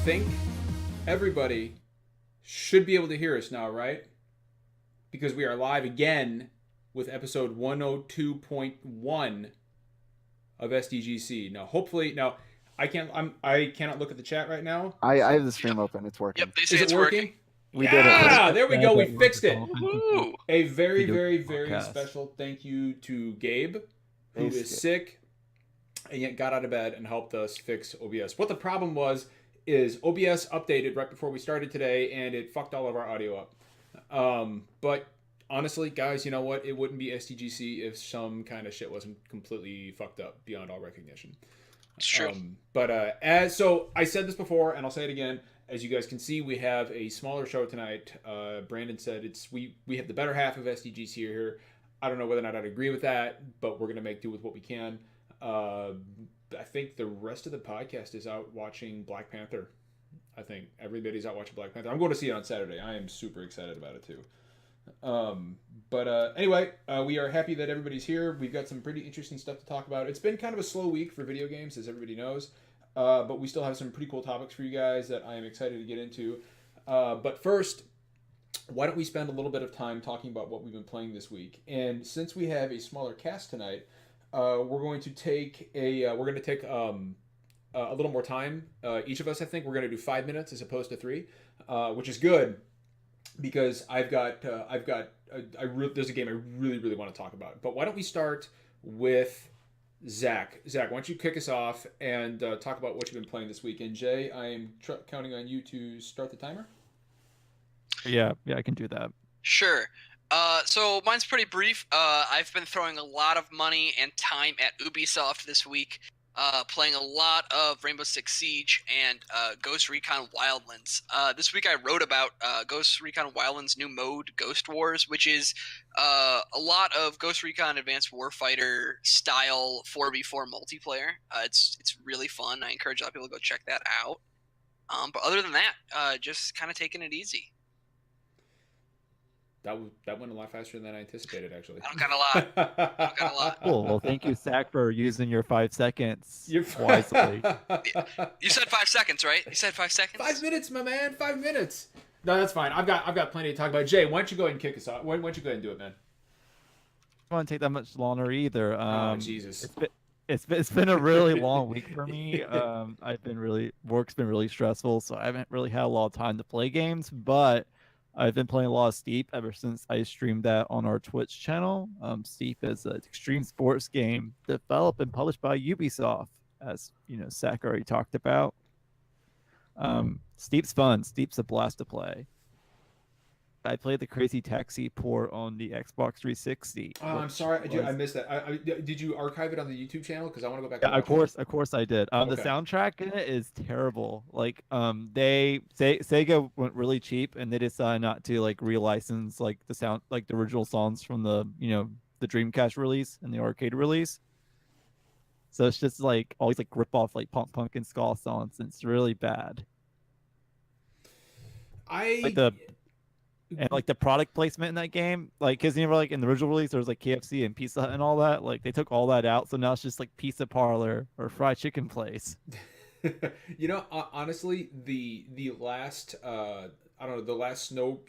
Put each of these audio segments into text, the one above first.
think everybody should be able to hear us now, right? Because we are live again with episode 102.1 of SDGC. Now, hopefully, I cannot look at the chat right now. I have the stream open. It's working. Yep, they say Is it's it working? We did it. Yeah, there we go. We fixed it. Woohoo! A very, Video very, game very podcast. special thank you to Gabe, who Thanks, is Gabe. sick and yet got out of bed and helped us fix OBS. What the problem was is OBS updated right before we started today, and it fucked all of our audio up. But honestly, guys, you know what? It wouldn't be SDGC if some kind of shit wasn't completely fucked up beyond all recognition. It's true. So I said this before, and I'll say it again. As you guys can see, we have a smaller show tonight. Brandon said we have the better half of SDGC here. I don't know whether or not I'd agree with that, but we're gonna make do with what we can. I think the rest of the podcast is out watching Black Panther. I think everybody's out watching Black Panther. I'm going to see it on Saturday. I am super excited about it too. Anyway, we are happy that everybody's here. We've got some pretty interesting stuff to talk about. It's been kind of a slow week for video games, as everybody knows. But we still have some pretty cool topics for you guys that I am excited to get into. But first, why don't we spend a little bit of time talking about what we've been playing this week? And since we have a smaller cast tonight, we're going to take a little more time. Each of us, I think, we're going to do 5 minutes as opposed to 3, which is good because there's a game I really, really want to talk about. But why don't we start with Zach? Zach, why don't you kick us off and talk about what you've been playing this week? And Jay, I am counting on you to start the timer. Yeah, I can do that. Sure. So mine's pretty brief. I've been throwing a lot of money and time at Ubisoft this week, playing a lot of Rainbow Six Siege and Ghost Recon Wildlands. This week I wrote about Ghost Recon Wildlands' new mode, Ghost Wars, which is a lot of Ghost Recon Advanced Warfighter style 4v4 multiplayer. It's really fun. I encourage a lot of people to go check that out. But other than that, just kind of taking it easy. That went a lot faster than I anticipated, actually. I don't got a lot. Cool. Well, thank you, Zach, for using your 5 seconds You're wisely. You said 5 seconds, right? You said 5 seconds? 5 minutes, my man. 5 minutes. No, that's fine. I've got plenty to talk about. Jay, why don't you go ahead and kick us off? Why don't you go ahead and do it, man? I don't want to take that much longer either. Jesus. It's been a really long week for me. Work's been really stressful, so I haven't really had a lot of time to play games, but I've been playing a lot of Steep ever since I streamed that on our Twitch channel. Steep is an extreme sports game developed and published by Ubisoft, as Zach already talked about. Steep's fun. Steep's a blast to play. I played the Crazy Taxi port on the Xbox 360. Oh, I'm sorry, I missed that. Did you archive it on the YouTube channel? Because I want to go back. Yeah, of course I did. Okay. The soundtrack in it is terrible. Like, Sega went really cheap, and they decided not to relicense the original songs from the the Dreamcast release and the arcade release. So it's just always rip off punk and ska songs, and it's really bad. And the product placement in that game, because in the original release there was KFC and Pizza Hut and all that, they took all that out, so now it's just pizza parlor or fried chicken place. Honestly, the last the last snow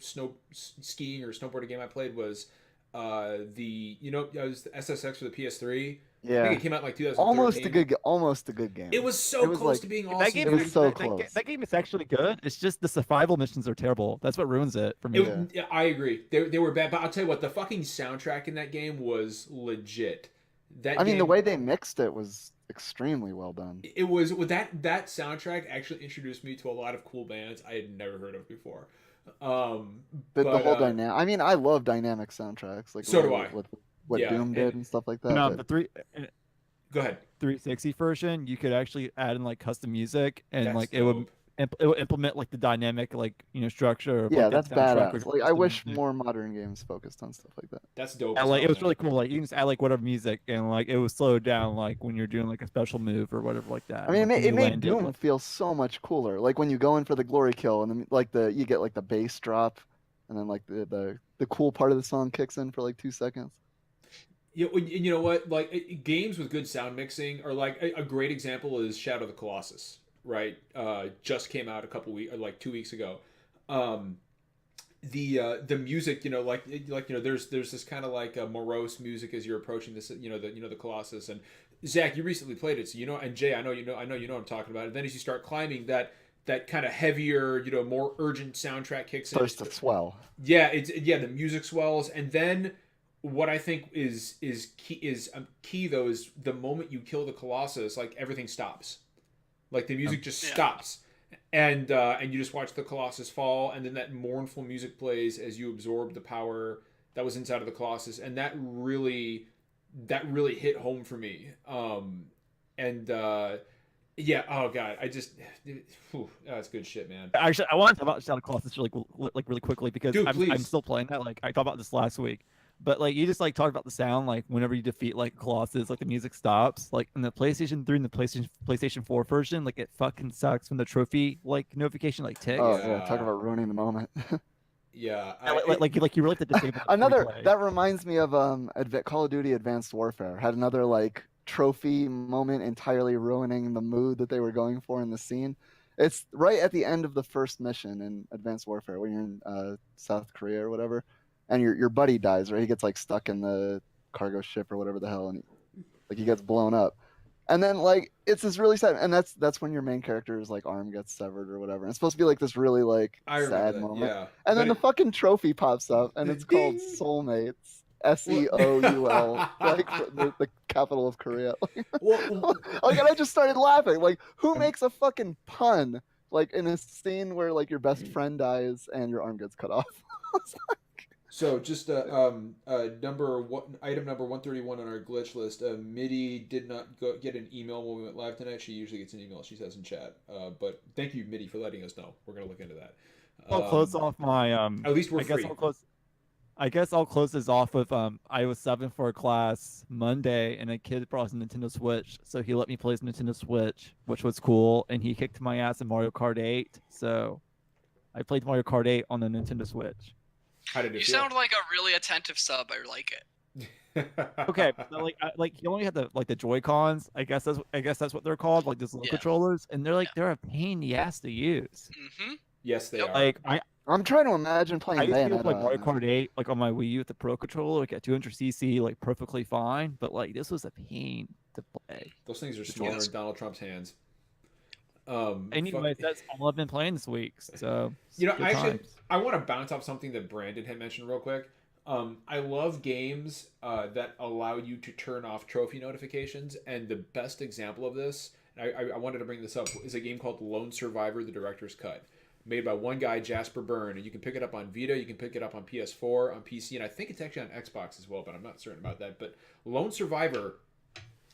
skiing or snowboarding game I played was it was the SSX for the PS3. Yeah, I think it came out in 2013. Almost a good game. It was so close to being awesome. That game it was so close. That game is actually good. It's just the survival missions are terrible. That's what ruins it for me. Yeah, I agree. They were bad, but I'll tell you what, the fucking soundtrack in that game was legit. The way they mixed it was extremely well done. It was that soundtrack actually introduced me to a lot of cool bands I had never heard of before. The whole dynamic. I love dynamic soundtracks. So do I. What Doom did and stuff like that. No, but... Go ahead. 360 version, you could actually add in custom music, and That's it would implement the dynamic structure. Of, yeah, that's badass. I wish music. more modern games focused on stuff like that. That's dope. And, it was really cool. You can just add whatever music, and it was slowed down when you're doing a special move or whatever like that. It made Doom feel so much cooler. When you go in for the glory kill, and then you get the bass drop, and then the cool part of the song kicks in for 2 seconds. You know what? Games with good sound mixing are a great example is Shadow of the Colossus, right, just came out a couple weeks, like 2 weeks ago. The music, there's this kind of like a morose music as you're approaching this, the Colossus. And Zach, you recently played it, so and Jay, I know you know what I'm talking about. And then as you start climbing, that kind of heavier, more urgent soundtrack kicks in. Starts to swell. Yeah, the music swells, and then what I think is key though is the moment you kill the Colossus, like everything stops, like the music just stops, and you just watch the Colossus fall, and then that mournful music plays as you absorb the power that was inside of the Colossus, and that really hit home for me. Yeah. Oh god, that's good shit, man. Actually, I want to talk about Shadow Colossus really quickly because Dude, I'm still playing that. Like I talked about this last week, but like you just like talked about the sound. Like whenever you defeat like Colossus, like the music stops. Like in the PlayStation 3 and the PlayStation 4 version, like it fucking sucks when the trophy like notification like ticks. Oh yeah, talk about ruining the moment. Yeah, like you really have to disable. That reminds me of Call of Duty Advanced Warfare had another like trophy moment entirely ruining the mood that they were going for in the scene. It's right at the end of the first mission in Advanced Warfare when you're in South Korea or whatever, and your buddy dies, right? He gets like stuck in the cargo ship or whatever the hell, and he gets blown up. And then like it's this really sad, and that's when your main character's like arm gets severed or whatever. And it's supposed to be like this really like sad moment. Yeah. And then the fucking trophy pops up, and it's called Soulmates. SEOUL, like the capital of Korea. Like, and I just started laughing. Like, who makes a fucking pun like in a scene where like your best friend dies and your arm gets cut off? So just item number 131 on our glitch list. Midi did not get an email when we went live tonight. She usually gets an email. She says in chat. But thank you, Midi, for letting us know. We're gonna look into that. I'll close off my At least we're free. I guess I'll close this off with I was 7 for a class Monday, and a kid brought his Nintendo Switch, so he let me play his Nintendo Switch, which was cool, and he kicked my ass in Mario Kart 8, so I played Mario Kart 8 on the Nintendo Switch. How did it feel? You sound like a really attentive sub. I like it. Okay, like you only had the Joy-Cons. I guess that's what they're called, like those little controllers, and they're a pain in the ass to use. Mm-hmm. Yes, they are. Like I'm trying to imagine playing I used to Bayonetta. play Mario Kart 8 like on my Wii U with the Pro controller, like at 200cc, like perfectly fine. But like this was a pain to play. Those things are smaller in Donald Trump's hands. Anyways, that's all I've been playing this week. So I want to bounce off something that Brandon had mentioned real quick. I love games that allow you to turn off trophy notifications, and the best example of this, I wanted to bring this up, is a game called Lone Survivor: The Director's Cut, made by one guy, Jasper Byrne, and you can pick it up on Vita, you can pick it up on PS4, on PC, and I think it's actually on Xbox as well, but I'm not certain about that. But Lone Survivor,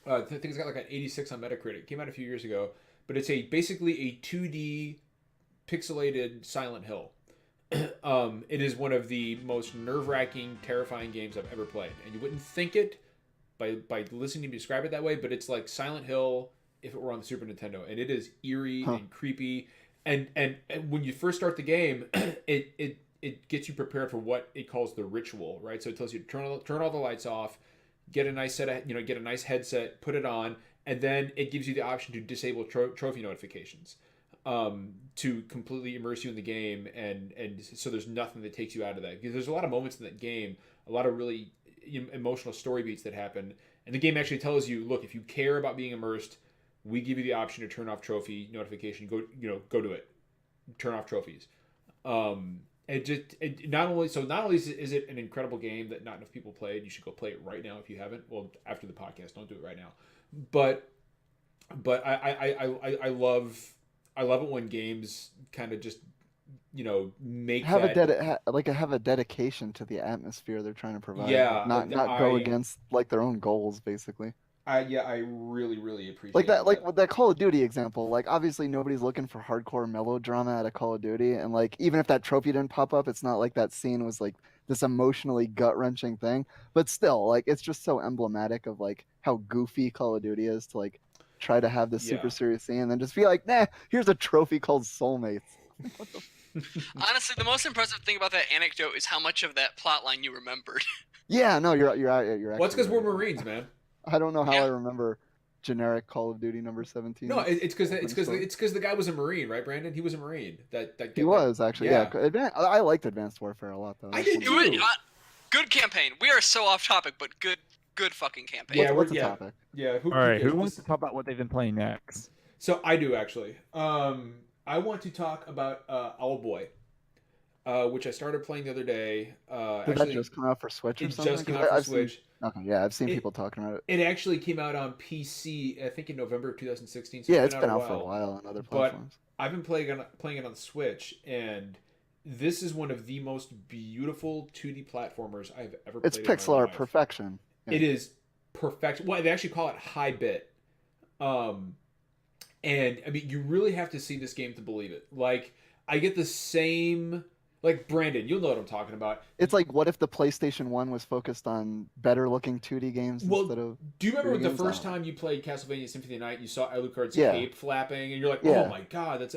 I think it's got like an 86 on Metacritic. It came out a few years ago, but it's basically a 2D pixelated Silent Hill. It is one of the most nerve-wracking, terrifying games I've ever played, and you wouldn't think it by listening to me describe it that way, but it's like Silent Hill if it were on the Super Nintendo, and it is eerie and creepy. And when you first start the game, it gets you prepared for what it calls the ritual, right? So it tells you to turn all the lights off, get a nice get a nice headset, put it on, and then it gives you the option to disable trophy notifications, to completely immerse you in the game, and so there's nothing that takes you out of that, because there's a lot of moments in that game, a lot of really emotional story beats that happen, and the game actually tells you, look, if you care about being immersed, we give you the option to turn off trophy notification. Go do it. Turn off trophies. Not only is it an incredible game that not enough people played. You should go play it right now if you haven't. Well, after the podcast, don't do it right now. But I love it when games kind of just have a dedication to the atmosphere they're trying to provide. Yeah, not go against like their own goals basically. I really, really appreciate like that. Like with that Call of Duty example, like obviously nobody's looking for hardcore melodrama at a Call of Duty, and like even if that trophy didn't pop up, it's not like that scene was like this emotionally gut-wrenching thing. But still, like it's just so emblematic of like how goofy Call of Duty is to like try to have this super serious scene and then just be like, nah, here's a trophy called Soulmates. Honestly, the most impressive thing about that anecdote is how much of that plot line you remembered. Yeah, no, you're Well, it's because we're Marines, man. I don't know how I remember generic Call of Duty number 17. No, it's because opening story. the guy was a Marine, right, Brandon? He was a Marine. He was actually, yeah. I liked Advanced Warfare a lot, though. I That's did one of too. the- Good campaign. We are so off topic, but good fucking campaign. Yeah, What's the yeah. topic? Yeah. All right, who cares? wants to talk about what they've been playing next? So I do actually. I want to talk about Owlboy, which I started playing the other day. Did that just come out for Switch or it something? just came 'Cause out for I've Switch. Seen, okay, yeah, I've seen It- people talking about it. It actually came out on PC, I think in November of 2016. So Yeah, it's been out a for a while on other But platforms. I've been playing it on the Switch, and this is one of the most beautiful 2D platformers I've ever played. It's pixel art perfection. Yeah. It is perfect. Well, they actually call it high bit. And I mean, you really have to see this game to believe it. Like, I get the same. Like, Brandon, you'll know what I'm talking about. It's like, what if the PlayStation 1 was focused on better looking 2D games instead of... Do you remember 3D the games? first time you played Castlevania Symphony of the Night, you saw Alucard's Yeah. cape flapping, and you're like, Yeah. oh my god,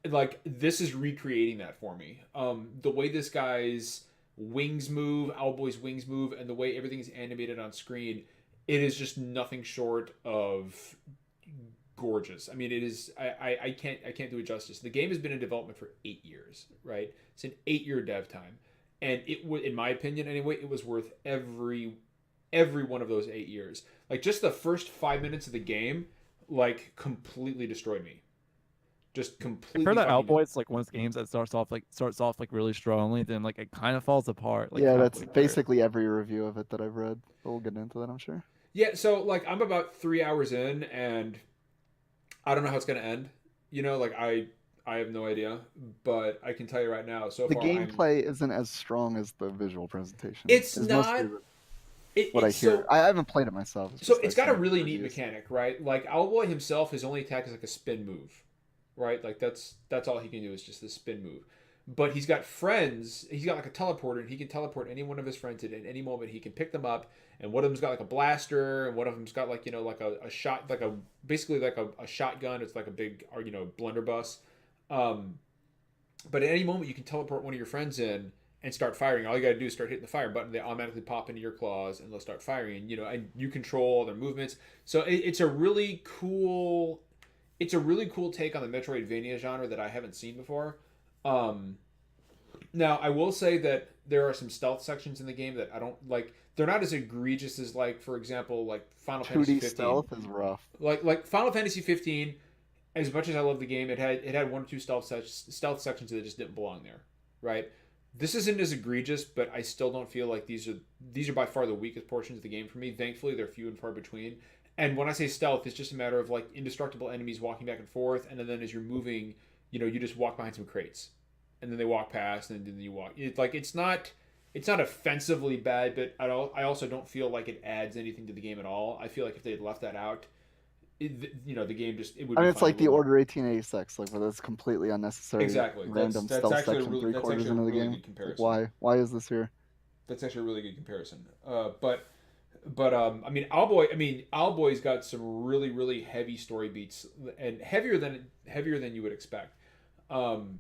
like, this is recreating that for me. The way this guy's wings move, Owlboy's wings move, and the way everything is animated on screen, it is just nothing short of gorgeous. I mean, it is. I can't do it justice. The game has been in development for 8 years, right? It's an 8-year dev time, and it would, in my opinion, anyway, it was worth every one of those 8 years. Like, just the first 5 minutes of the game, like, completely destroyed me. Just completely. For that fucking- Owlboy, it's like one of those games that starts off like really strongly, then like it kind of falls apart. Like yeah, that's halfway through. basically every review of it that I've read. But we'll get into that, I'm sure. Yeah, so like I'm about 3 hours in, and I don't know how it's gonna end. You know, like I have no idea, but I can tell you right now. So The far, gameplay isn't as strong as the visual presentation. It's is not. mostly what I It's hear. so- I haven't played it myself. So just it's I've got a seen really neat reviews. mechanic, right? Like Owlboy himself, his only attack is like a spin move, right? Like that's all he can do is just the spin move. But he's got friends. He's got like a teleporter, and he can teleport any one of his friends at any moment. He can pick them up, and one of them's got like a blaster, and one of them's got like like a shot, like basically like a shotgun. It's like a big blunderbuss. But at any moment you can teleport one of your friends in and start firing. All you got to do is start hitting the fire button. They automatically pop into your claws, and they'll start firing. And you control all their movements. So it's a really cool. It's a really cool take on the Metroidvania genre that I haven't seen before. Now I will say that there are some stealth sections in the game that I don't like. They're not as egregious as, like, for example, like Final Fantasy 2D 15. stealth is rough. Like Final Fantasy 15. As much as I love the game, it had one or two stealth sections that just didn't belong there, right? This isn't as egregious, but I still don't feel like these are by far the weakest portions of the game for me. Thankfully, they're few and far between. And when I say stealth, it's just a matter of like indestructible enemies walking back and forth, and then as you're moving, you just walk behind some crates, and then they walk past, and then you walk. It's not offensively bad, but I also don't feel like it adds anything to the game at all. I feel like if they had left that out, the game just it would. I be mean, it's fine like the Order 1886, like, where that's completely unnecessary. Exactly. Random That's stealth actually a section really- 3 that's quarters actually a into the really game. good comparison. Why is this here? That's actually a really good comparison. But I mean, Owlboy's got some really, really heavy story beats, and heavier than you would expect. And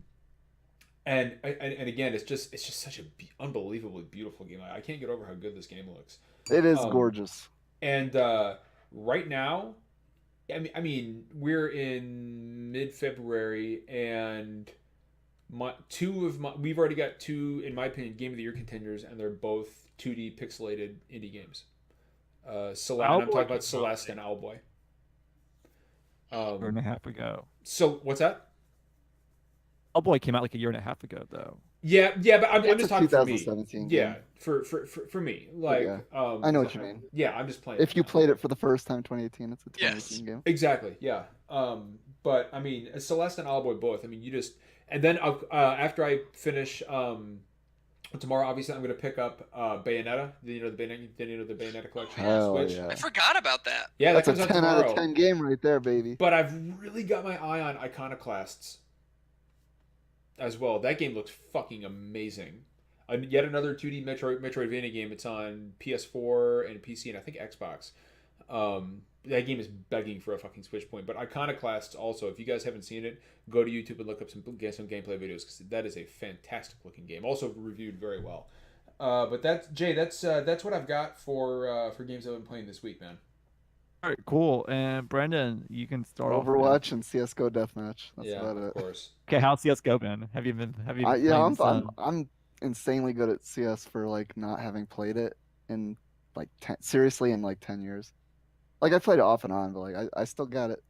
again, it's just such an unbelievably beautiful game. I can't get over how good this game looks. It is gorgeous. And right now, I mean, we're in mid-February, and we've already got two, in my opinion, Game of the Year contenders, and they're both 2D pixelated indie games. And I'm talking about Celeste and Owlboy. A year and a half ago. So what's that? Owlboy came out like a year and a half ago, though. Yeah, but I'm It's just a talking for me. 2017 Yeah, game. for me, like, Yeah. I know what you mean. Yeah, I'm just playing. If you played it for the first time 2018, it's a 2018 Yes. game. Exactly, yeah. But I mean, Celeste and Owlboy both. I mean, and then after I finish tomorrow, obviously I'm going to pick up Bayonetta. The Bayonetta collection on Hell Switch. yeah. I forgot about that. Yeah, that That's comes a out 10 out tomorrow. of 10 game right there, baby. But I've really got my eye on Iconoclasts as well. That game looks fucking amazing. Yet another 2D Metroidvania game. It's on PS4 and PC and I think Xbox. That game is begging for a fucking Switch point. But Iconoclasts also, if you guys haven't seen it, go to YouTube and look up some gameplay videos, because that is a fantastic looking game. Also reviewed very well. But that's what I've got for games I've been playing this week, man. All right, cool. And Brendan, you can start off now. Overwatch and CS:GO deathmatch. That's Yeah, about of it. course. Okay, how's CS:GO been? Have you been Yeah, playing I'm I'm some? I'm insanely good at CS for like not having played it in like seriously in like 10 years. Like I played it off and on, but like I still got it.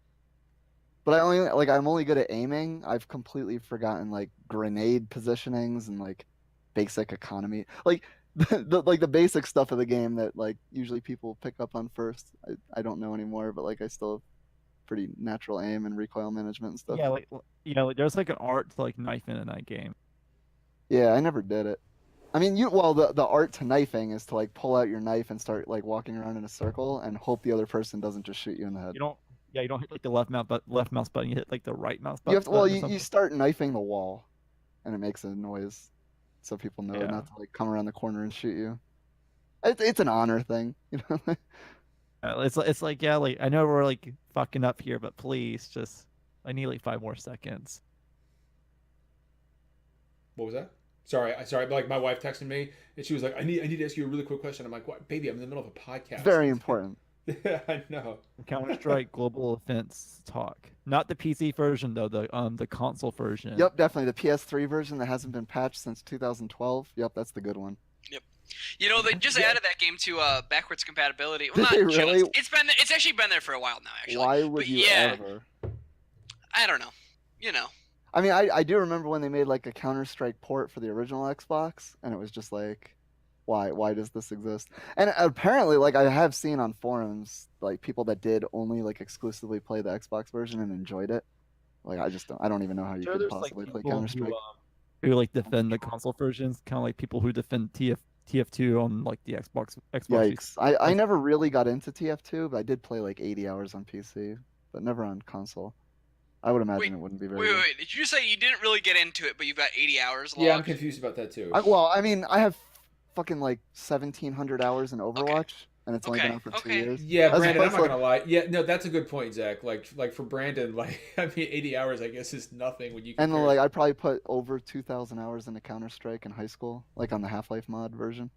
But I'm only good at aiming. I've completely forgotten like grenade positionings and like basic economy. Like the basic stuff of the game that like usually people pick up on first. I don't know anymore, but like I still have pretty natural aim and recoil management and stuff. Yeah, like there's like an art to like knifing in that game. Yeah, I never did it. I mean, the art to knifing is to like pull out your knife and start like walking around in a circle and hope the other person doesn't just shoot you in the head. You don't, yeah, you don't hit like the left mouse button. You hit like the right mouse You have to, well, button or you something. start knifing the wall, and it makes a noise, so people know Yeah. not to like come around the corner and shoot you. It's an honor thing, you know. It's like yeah, like I know we're like fucking up here, but please just I need like 5 more seconds. What was that? Sorry. Like my wife texted me and she was like, I need to ask you a really quick question. I'm like, what, baby? I'm in the middle of a podcast. Very important. Yeah, I know. Counter-Strike Global Offense talk. Not the PC version though, the console version. Yep, definitely the PS3 version that hasn't been patched since 2012. Yep, that's the good one. Yep. You know, they just Yeah. added that game to backwards compatibility. Well, Did not they really? just. It's actually been there for a while now. Actually, Why would but you yeah, ever? I don't know. You know, I mean, I do remember when they made like a Counter-Strike port for the original Xbox, and it was just like, why does this exist? And apparently, like I have seen on forums, like people that did only like exclusively play the Xbox version and enjoyed it. Like I don't even know how you Sure, could there's like possibly play people Counter-Strike. who like defend the console versions, kind of like people who defend TF2 on like the Xbox. Yikes! I never really got into TF2, but I did play like 80 hours on PC, but never on console. I would imagine wait, it wouldn't be very wait, good. wait, wait. Did you say you didn't really get into it, but you've got 80 hours logged? Yeah, I'm confused about that too. Well, I mean, I have fucking like 1,700 hours in Overwatch, and it's only been Okay, out for 2 okay. years. Yeah, As Brandon, I'm opposed not to, like, gonna lie. Yeah, no, that's a good point, Zach. Like for Brandon, like I mean, 80 hours, I guess, is nothing when you and compare. like I probably put over 2,000 hours into Counter-Strike in high school, like on the Half-Life mod version.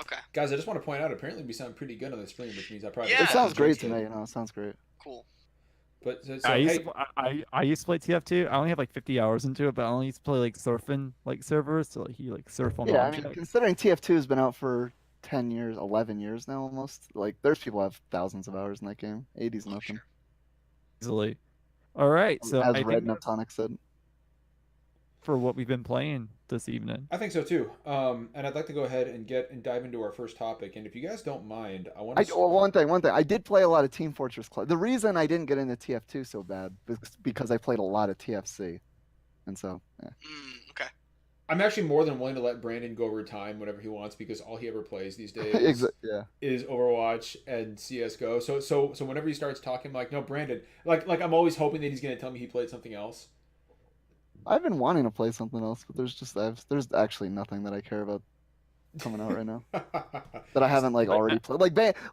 Okay, Guys, I just want to point out, apparently we sound pretty good on the stream, which means I probably Yeah. It sounds great to too. me, you know. It sounds great. cool. But so I used hey, to, I used to play TF2. I only have like 50 hours into it, but I only used to play like surfing like servers, so like you like surf on Yeah, I mean, objects. considering TF2 has been out for 10 years, 11 years now almost. Like, there's people who have thousands of hours in that game. 80's Oh, nothing. sure. Easily. All right, so As I Red think that's Neptonic said. for what we've been playing this evening. I think so too. And I'd like to go ahead and dive into our first topic. And if you guys don't mind, I want to. Well, one thing. I did play a lot of Team Fortress Classic. The reason I didn't get into TF2 so bad is because I played a lot of TFC. And so, yeah. Okay. I'm actually more than willing to let Brandon go over time whenever he wants because all he ever plays these days Yeah. is Overwatch and CS:GO. So whenever he starts talking, I'm like, no, Brandon. Like I'm always hoping that he's gonna tell me he played something else. I've been wanting to play something else, but there's actually nothing that I care about coming out right now that I haven't like already played.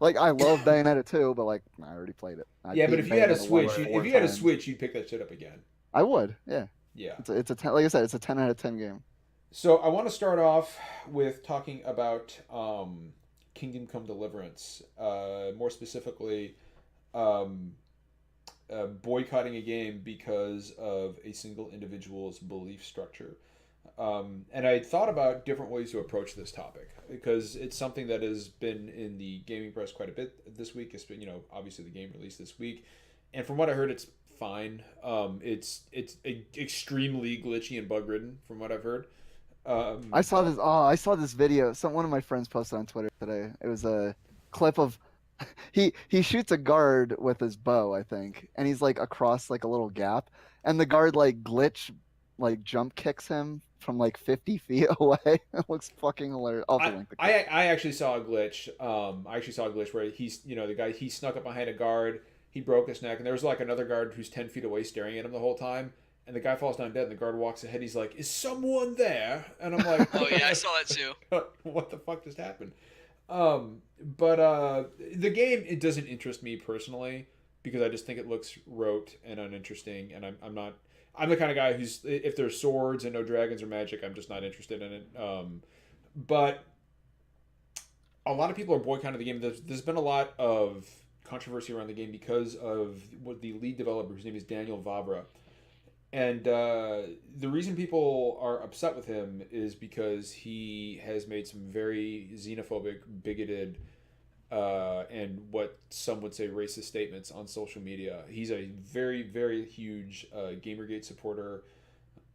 Like I love Bayonetta 2, but like I already played it. I Yeah, but beat if you had a Bayonetta 1 Switch, four if you had a times. Switch, you'd pick that shit up again. I would. Yeah. Yeah. It's a 10, like I said, it's a 10 out of 10 game. So I want to start off with talking about Kingdom Come Deliverance. More specifically, boycotting a game because of a single individual's belief structure. And I thought about different ways to approach this topic because it's something that has been in the gaming press quite a bit this week. It's been, obviously the game released this week, and from what I heard, it's fine. It's extremely glitchy and bug ridden from what I've heard. I saw this. Oh, I saw this video. One of my friends posted on Twitter today. It was a clip of he shoots a guard with his bow, I think, and he's like across like a little gap, and the guard like jump kicks him from like 50 feet away. It looks fucking hilarious. I'll have to link the clip. I actually saw a glitch. I actually saw a glitch where he's the guy he snuck up behind a guard. He broke his neck, and there was like another guard who's 10 feet away staring at him the whole time. And the guy falls down dead, and the guard walks ahead. He's like, "Is someone there?" And I'm like, Oh yeah, I saw that too. What the fuck just happened? But the game, it doesn't interest me personally because I just think it looks rote and uninteresting, and I'm not. I'm the kind of guy who's if there's swords and no dragons or magic, I'm just not interested in it. But a lot of people are boycotting the game. There's been a lot of controversy around the game because of what the lead developer, whose name is Daniel Vavra. And the reason people are upset with him is because he has made some very xenophobic, bigoted, and what some would say racist statements on social media. He's a very, very huge Gamergate supporter.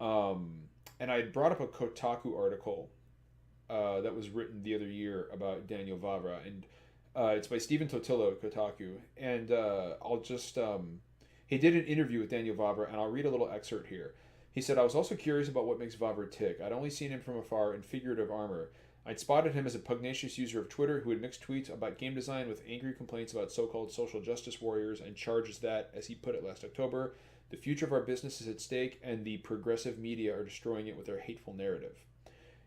And I brought up a Kotaku article that was written the other year about Daniel Vavra, and it's by Stephen Totillo at Kotaku. And I'll just... he did an interview with Daniel Vavra, and I'll read a little excerpt here. He said, "I was also curious about what makes Vavra tick. I'd only seen him from afar in figurative armor. I'd spotted him as a pugnacious user of Twitter who had mixed tweets about game design with angry complaints about so-called social justice warriors and charges that, as he put it last October, the future of our business is at stake and the progressive media are destroying it with their hateful narrative.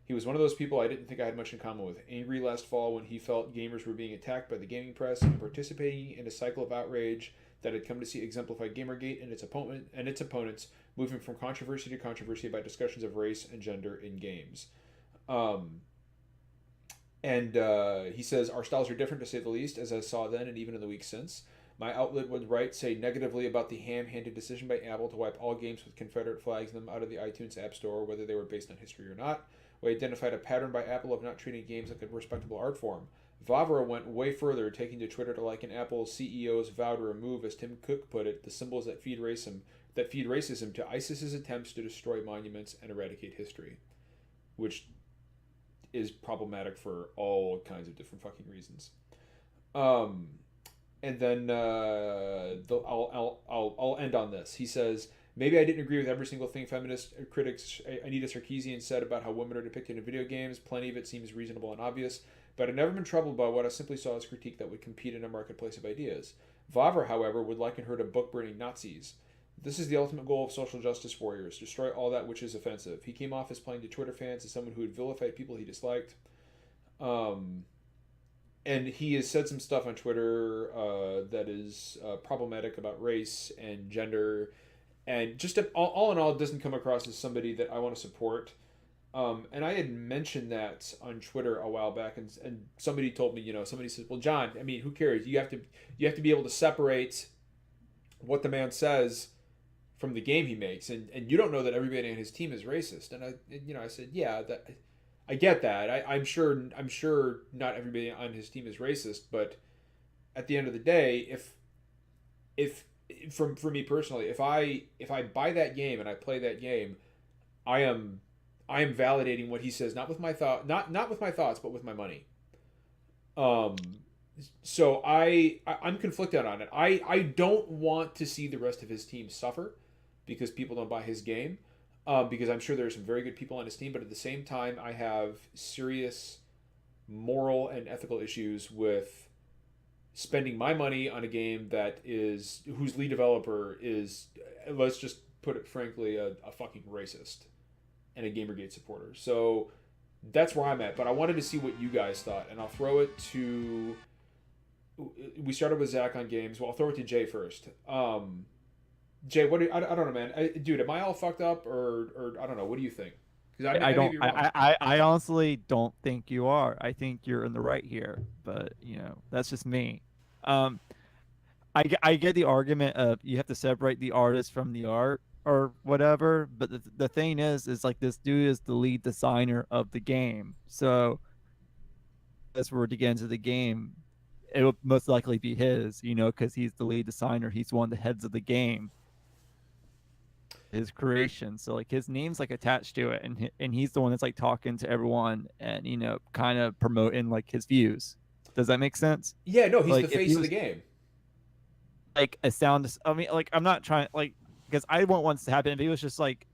He was one of those people I didn't think I had much in common with. Angry last fall when he felt gamers were being attacked by the gaming press and participating in a cycle of outrage that had come to see exemplified Gamergate and its opponents moving from controversy to controversy about discussions of race and gender in games." He says, "Our styles are different to say the least, as I saw then and even in the weeks since. My outlet would write, say negatively about the ham-handed decision by Apple to wipe all games with Confederate flags in them out of the iTunes App Store, whether they were based on history or not. We identified a pattern by Apple of not treating games like a respectable art form. Vavra went way further, taking to Twitter to liken Apple's CEO's vow to remove, as Tim Cook put it, the symbols that feed racism to ISIS's attempts to destroy monuments and eradicate history," which is problematic for all kinds of different fucking reasons. And then I'll end on this. He says, "Maybe I didn't agree with every single thing feminist critics Anita Sarkeesian said about how women are depicted in video games. Plenty of it seems reasonable and obvious, but I've never been troubled by what I simply saw as critique that would compete in a marketplace of ideas. Vavra, however, would liken her to book-burning Nazis. This is the ultimate goal of social justice warriors, destroy all that which is offensive. He came off as playing to Twitter fans as someone who would vilify people he disliked. And he has said some stuff on Twitter that is problematic about race and gender, and just all in all, it doesn't come across as somebody that I want to support. And I had mentioned that on Twitter a while back, and somebody told me, somebody says, "Well, John, I mean, who cares? You have to be able to separate what the man says from the game he makes, and you don't know that everybody on his team is racist." And I said, "Yeah, that I get that. I'm sure not everybody on his team is racist, but at the end of the day, if for me personally, if I buy that game and I play that game, I am validating what he says, not with my thoughts, but with my money. So I'm conflicted on it. I don't want to see the rest of his team suffer because people don't buy his game. Because I'm sure there are some very good people on his team, but at the same time, I have serious moral and ethical issues with spending my money on a game whose lead developer is, let's just put it frankly, a fucking racist and a Gamergate supporter. So that's where I'm at, but I wanted to see what you guys thought, and I'll throw it to... We started with Zach on games. Well, I'll throw it to Jay first. Jay, I don't know, man. Dude, am I all fucked up, or I don't know? What do you think? Because I honestly don't think you are. I think you're in the right here, but that's just me. I get the argument of you have to separate the artist from the art or whatever, but the thing is like this dude is the lead designer of the game, so as we're to get into the game, it will most likely be his, because he's the lead designer. He's one of the heads of the game. His creation, so like his name's like attached to it, and he's the one that's like talking to everyone and kind of promoting like his views. Does that make sense? Yeah, no, he's the face of the game. Like a sound, I mean, like I'm not trying, like, because I want once to happen. If he was just like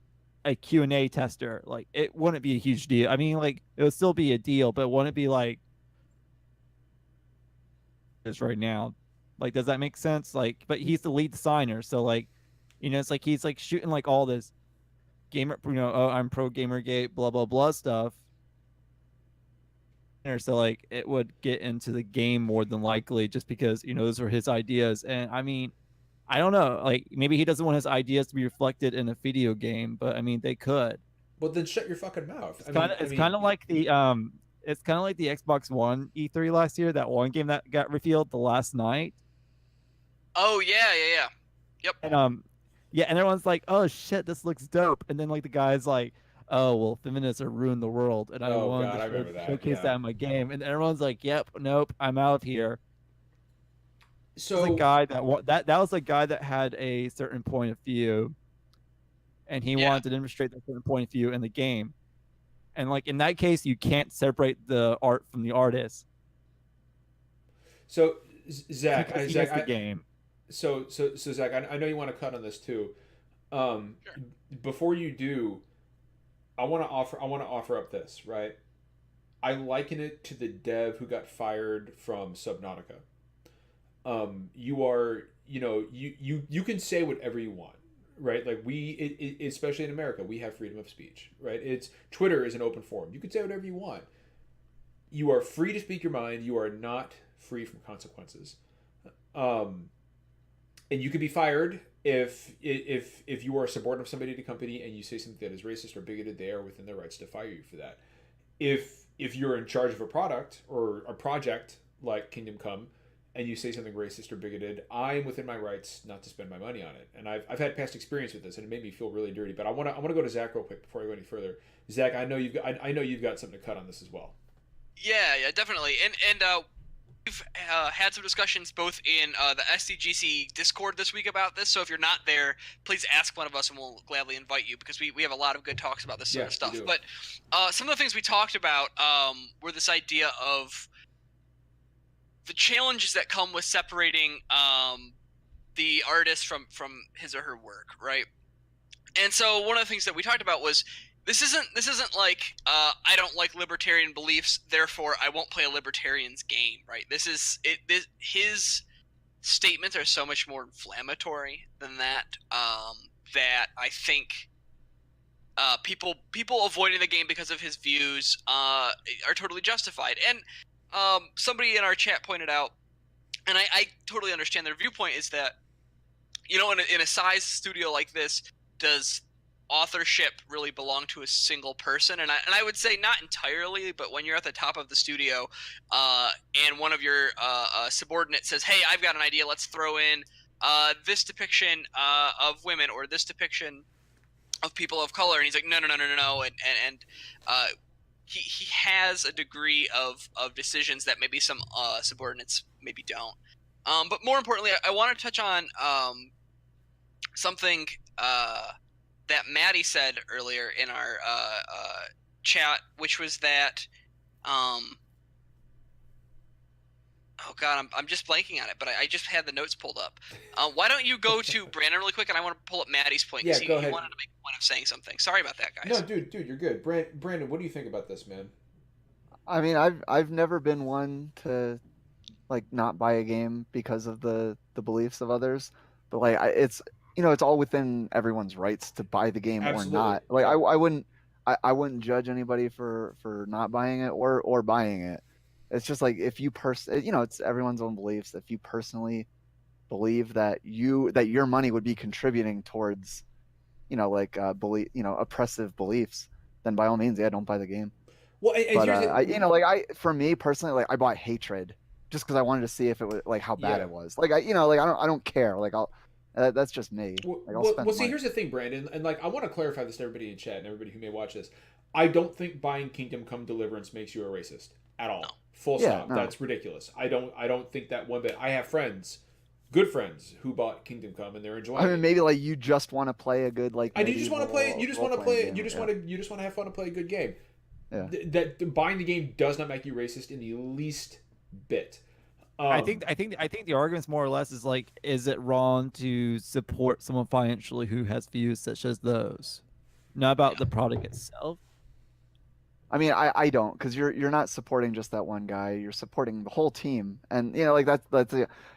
a Q&A tester, like it wouldn't be a huge deal. I mean, like it would still be a deal, but it wouldn't be like this right now. Like, does that make sense? Like, but he's the lead designer, so like, it's like he's like shooting like all this gamer, oh, I'm pro Gamergate, blah blah blah stuff. So like it would get into the game more than likely, just because those are his ideas. And I mean, I don't know, like maybe he doesn't want his ideas to be reflected in a video game, but I mean they could. Well, then shut your fucking mouth. It's kind of like the Xbox One E3 last year. That one game that got revealed the last night. Oh yeah. Yep. And yeah, and everyone's like, "Oh shit, this looks dope." And then like the guy's like, "Oh well, feminists are ruining the world, and I Oh wanted God, I to remember that. showcase Yeah. that in my game." And everyone's like, "Yep, nope, I'm out of here." That was a So guy that was a guy that had a certain point of view, and he Yeah. wanted to demonstrate that certain point of view in the game. And like in that case, you can't separate the art from the artist so because he is the game. Zach, I know you want to cut on this too. Um, Sure. Before you do, I want to offer up this, right? I liken it to the dev who got fired from Subnautica. You are, you can say whatever you want, right? Like especially in America, we have freedom of speech, right? It's Twitter is an open forum. You can say whatever you want. You are free to speak your mind. You are not free from consequences. Um, and you can be fired if you are a subordinate of somebody at a company and you say something that is racist or bigoted. They are within their rights to fire you for that. If you're in charge of a product or a project like Kingdom Come and you say something racist or bigoted, I'm within my rights not to spend my money on it. And I've had past experience with this, and it made me feel really dirty. But I want to go to Zach real quick before I go any further. Zach, I know you've got something to cut on this as well. Yeah, definitely. And we've had some discussions both in the SDGC Discord this week about this. So if you're not there, please ask one of us, and we'll gladly invite you because we have a lot of good talks about this sort of stuff. But some of the things we talked about were this idea of the challenges that come with separating the artist from his or her work, right? And so one of the things that we talked about was this isn't like I don't like libertarian beliefs, therefore I won't play a libertarian's game, right? His statements are so much more inflammatory than that. That I think people avoiding the game because of his views are totally justified. And somebody in our chat pointed out, and I totally understand their viewpoint, is that in a size studio like this, does authorship really belong to a single person? And I would say not entirely, but when you're at the top of the studio and one of your subordinates says, "Hey, I've got an idea, let's throw in this depiction of women or this depiction of people of color," and he's like, no, and he has a degree of decisions that maybe some subordinates maybe don't. But more importantly, I want to touch on something that Maddie said earlier in our chat, which was that oh god, I'm just blanking on it, but I just had the notes pulled up. Why don't you go to Brandon really quick, and I want to pull up Maddie's point. Yeah, go he ahead. wanted to make a point of saying something. Sorry about that, guys. No, dude, you're good. Brandon, what do you think about this, man? I mean, I've never been one to like not buy a game because of the beliefs of others, but like it's it's all within everyone's rights to buy the game Absolutely. or not. Like Yeah. I wouldn't judge anybody for not buying it or buying it. It's just like if you it's everyone's own beliefs. If you personally believe that your money would be contributing towards oppressive beliefs, then by all means, yeah, don't buy the game. Well, But for me personally, like I bought Hatred just because I wanted to see if it was like how bad Yeah. it was. Like I don't care. Like that's just me. Like I'll spend Well, see, money. here's the thing, Brandon, and like I want to clarify this to everybody in chat and everybody who may watch this. I don't think buying Kingdom Come Deliverance makes you a racist at all. No. Full Yeah, stop. no. That's ridiculous. I don't think that one bit. I have friends, good friends, who bought Kingdom Come and they're enjoying I mean, it. maybe like you just want to play a good like. And you just want to play. You just want to play. game. You just want to have fun and play a good game. Yeah. That buying the game does not make you racist in the least bit. I think the argument's more or less is like, is it wrong to support someone financially who has views such as those? Not about the product itself. I mean, I don't, because you're not supporting just that one guy. You're supporting the whole team, and like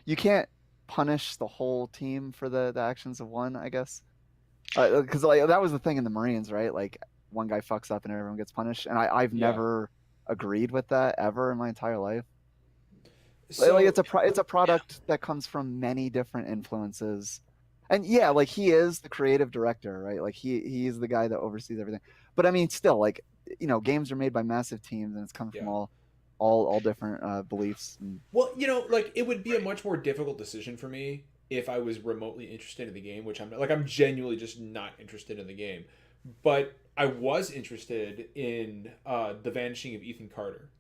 you can't punish the whole team for the actions of one, I guess. Because like that was the thing in the Marines, right? Like one guy fucks up and everyone gets punished, and I've never agreed with that ever in my entire life. So, Like it's a product that comes from many different influences, and yeah, like he is the creative director, right? Like he is the guy that oversees everything. But I mean, still, like games are made by massive teams, and it's come from all different beliefs. And... Well, like it would be a much more difficult decision for me if I was remotely interested in the game, which I'm not. Like, I'm genuinely just not interested in the game. But I was interested in The Vanishing of Ethan Carter,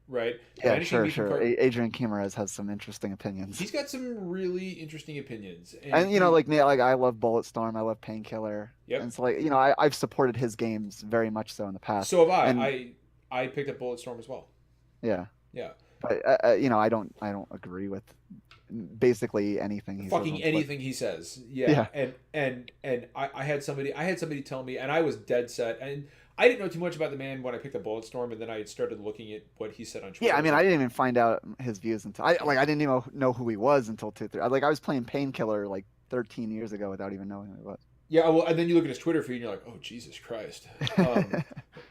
right? Yeah, Vanishing of Ethan sure. Carter. Adrian Kimarez has some interesting opinions. He's got some really interesting opinions, And like Nate, like I love Bulletstorm, I love Painkiller, Yep. and so like I've supported his games very much so in the past. So have I. And I picked up Bulletstorm as well. yeah, Yeah. but I don't agree with basically anything he Fucking says. anything he says. Yeah. And I had somebody tell me, and I was dead set, and I didn't know too much about the man when I picked up Bulletstorm, and then I started looking at what he said on Twitter. Yeah, I mean, I didn't even find out his views until I didn't even know who he was until 2-3. Like I was playing Painkiller like 13 years ago without even knowing who he was. Yeah, well, and then you look at his Twitter feed and you're like, oh Jesus Christ,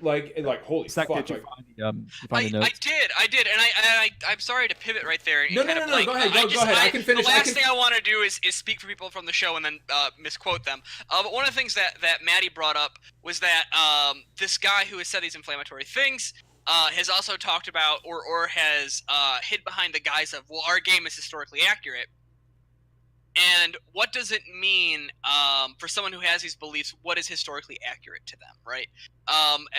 like holy fuck! Did you Like, find the notes? I did, and I'm sorry to pivot right there. And No, kind no, of no, go ahead, go ahead. I can finish. The last thing I want to do is speak for people from the show and then misquote them. But one of the things that Maddie brought up was that this guy who has said these inflammatory things has also talked about or has hid behind the guise of, well, our game is historically accurate. And what does it mean for someone who has these beliefs? What is historically accurate to them, right?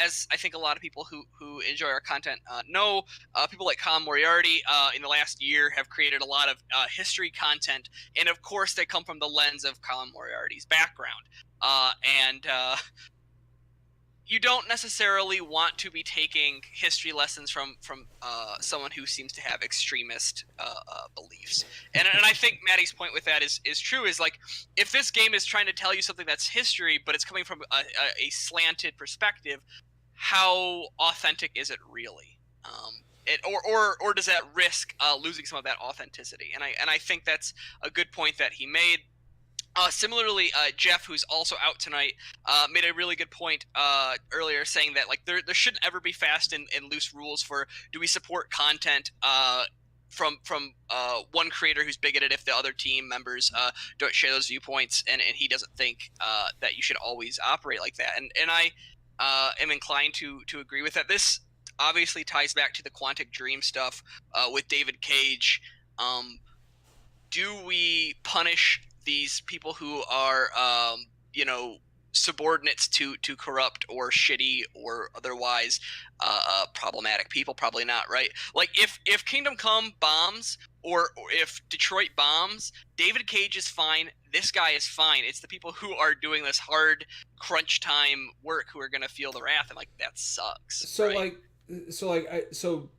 As I think a lot of people who enjoy our content know, people like Colin Moriarty in the last year have created a lot of history content, and of course they come from the lens of Colin Moriarty's background. And you don't necessarily want to be taking history lessons from someone who seems to have extremist beliefs. And I think Maddie's point with that is true. Is like, if this game is trying to tell you something that's history, but it's coming from a slanted perspective, how authentic is it really? Or does that risk losing some of that authenticity? And I think that's a good point that he made. Similarly, Jeff, who's also out tonight, made a really good point earlier, saying that like there shouldn't ever be fast and loose rules for, do we support content from one creator who's bigoted if the other team members don't share those viewpoints, and he doesn't think that you should always operate like that. And I am inclined to agree with that. This obviously ties back to the Quantic Dream stuff with David Cage. Do we punish these people who are, subordinates to corrupt or shitty or otherwise problematic people? Probably not, right? Like, if Kingdom Come bombs or if Detroit bombs, David Cage is fine. This guy is fine. It's the people who are doing this hard crunch time work who are going to feel the wrath, and like, that sucks. So right? so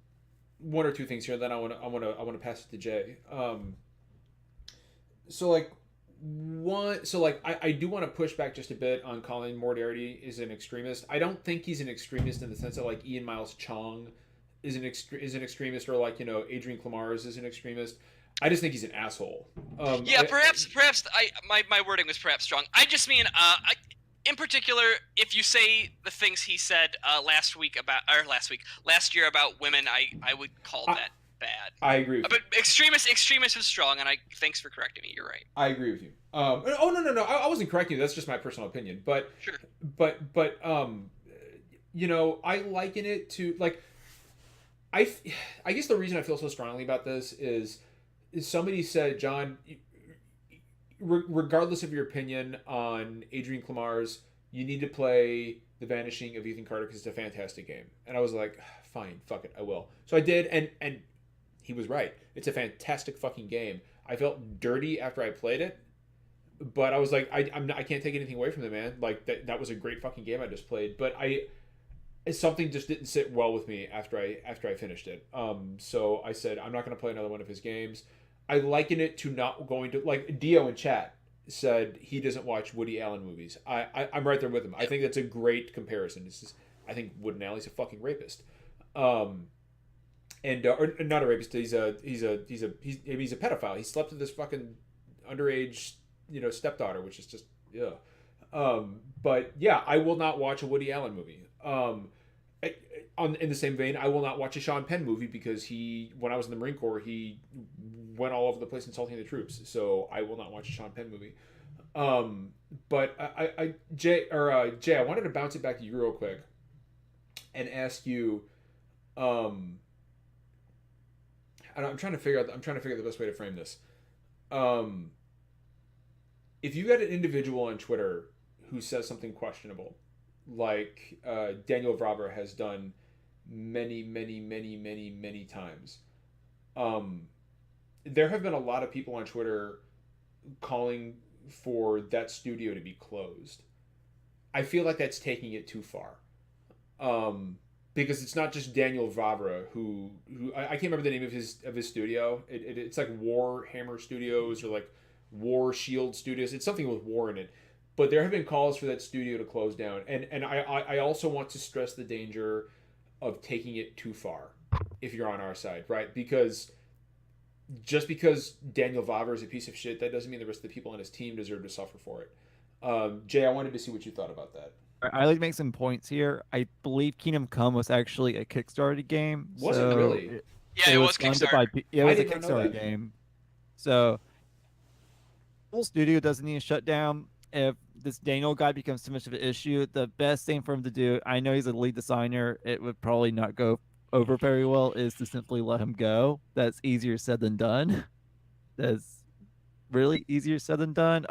one or two things here. Then I want to pass it to Jay. I do want to push back just a bit on Colin Moriarty is an extremist. I don't think he's an extremist in the sense that like Ian Miles Chong is an extremist, or like Adrian Clamars is an extremist. I just think he's an asshole. Perhaps my wording was perhaps strong. I just mean in particular, if you say the things he said last year about women, I would call that bad. I agree with but extremist is strong, and thanks for correcting me. You're right. I agree with you. No, I wasn't correcting you. That's just my personal opinion. But sure. But I liken it to like I guess the reason I feel so strongly about this is somebody said, John, regardless of your opinion on Adrian Clamars, you need to play The Vanishing of Ethan Carter because it's a fantastic game. And I was like, fine, fuck it, I will. So I did, and he was right. It's a fantastic fucking game. I felt dirty after I played it, but I was like, I can't take anything away from it, man. Like that was a great fucking game I just played. But something just didn't sit well with me after I finished it. So I said I'm not going to play another one of his games. I liken it to not going to, like Dio in chat said he doesn't watch Woody Allen movies. I'm right there with him. I think that's a great comparison. I think Woody Allen's a fucking rapist. Or not a rapist. He's a pedophile. He slept with this fucking underage, stepdaughter, which is just But yeah, I will not watch a Woody Allen movie. In the same vein, I will not watch a Sean Penn movie because when I was in the Marine Corps, he went all over the place insulting the troops. So I will not watch a Sean Penn movie. But Jay, I wanted to bounce it back to you real quick and ask you. I'm trying to figure out the best way to frame this. if you got an individual on Twitter who says something questionable, like Daniel Vravra has done many times, um, there have been a lot of people on Twitter calling for that studio to be closed. I feel like that's taking it too far. Because it's not just Daniel Vavra who I can't remember the name of his studio. It's like Warhammer Studios or like War Shield Studios. It's something with war in it. But there have been calls for that studio to close down, and I also want to stress the danger of taking it too far if you're on our side, right? Because just because Daniel Vavra is a piece of shit, that doesn't mean the rest of the people on his team deserve to suffer for it. Jay, I wanted to see what you thought about that. I like to make some points here. I believe Kingdom Come was actually a Kickstarter game. Was it really? Yeah, it was funded Kickstarter. It was I a did not know Kickstarter that. game. So, whole studio doesn't need to shut down. If this Daniel guy becomes too much of an issue, the best thing for him to do, I know he's a lead designer, it would probably not go over very well, is to simply let him go. That's easier said than done. That's really easier said than done.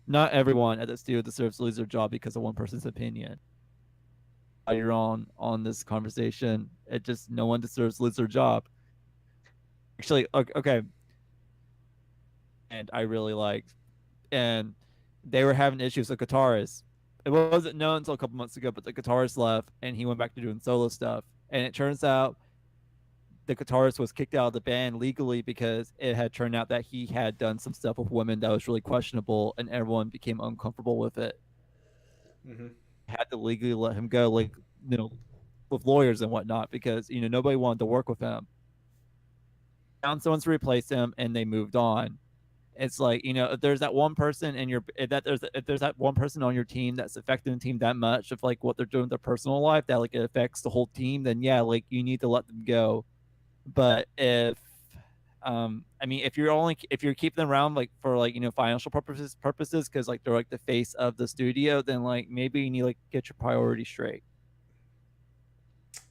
Not everyone at the studio deserves to lose their job because of one person's opinion. You're on this conversation. It just no one deserves to lose their job. Actually, okay. And I really liked, and they were having issues with guitarists. It wasn't known until a couple months ago, but the guitarist left and he went back to doing solo stuff. And it turns out the guitarist was kicked out of the band legally because it had turned out that he had done some stuff with women that was really questionable, and everyone became uncomfortable with it. Mm-hmm. Had to legally let him go, like, with lawyers and whatnot, because nobody wanted to work with him. Found someone to replace him, and they moved on. It's like, if there's that one person if there's that one person on your team that's affecting the team that much of like what they're doing in their personal life, that like it affects the whole team, then yeah, like you need to let them go. But if if you're keeping them around like for like financial purposes because like they're like the face of the studio, then like maybe you need to like get your priorities straight.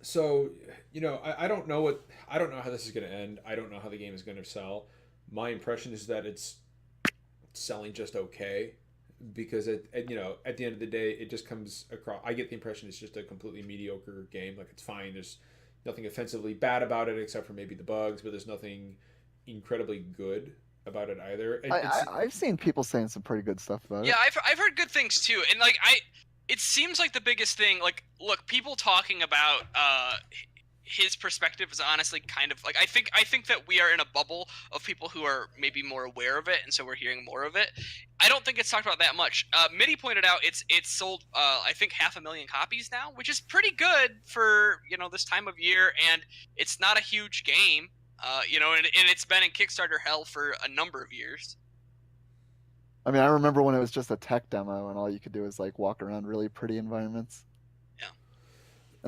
So I don't know how this is going to end. I don't know how the game is going to sell. My impression is that it's selling just okay, because at the end of the day, it just comes across. I get the impression it's just a completely mediocre game. Like, it's fine. There's nothing offensively bad about it except for maybe the bugs, but there's nothing incredibly good about it either. I've seen people saying some pretty good stuff about it. Yeah, I've heard good things too, and like it seems like the biggest thing. Like, look, people talking about his perspective is honestly kind of like I think that we are in a bubble of people who are maybe more aware of it, and so we're hearing more of it. I don't think it's talked about that much. Mitty pointed out it's sold I think 500,000 copies now, which is pretty good for this time of year, and it's not a huge game, and it's been in Kickstarter hell for a number of years. I mean, I remember when it was just a tech demo and all you could do is like walk around really pretty environments.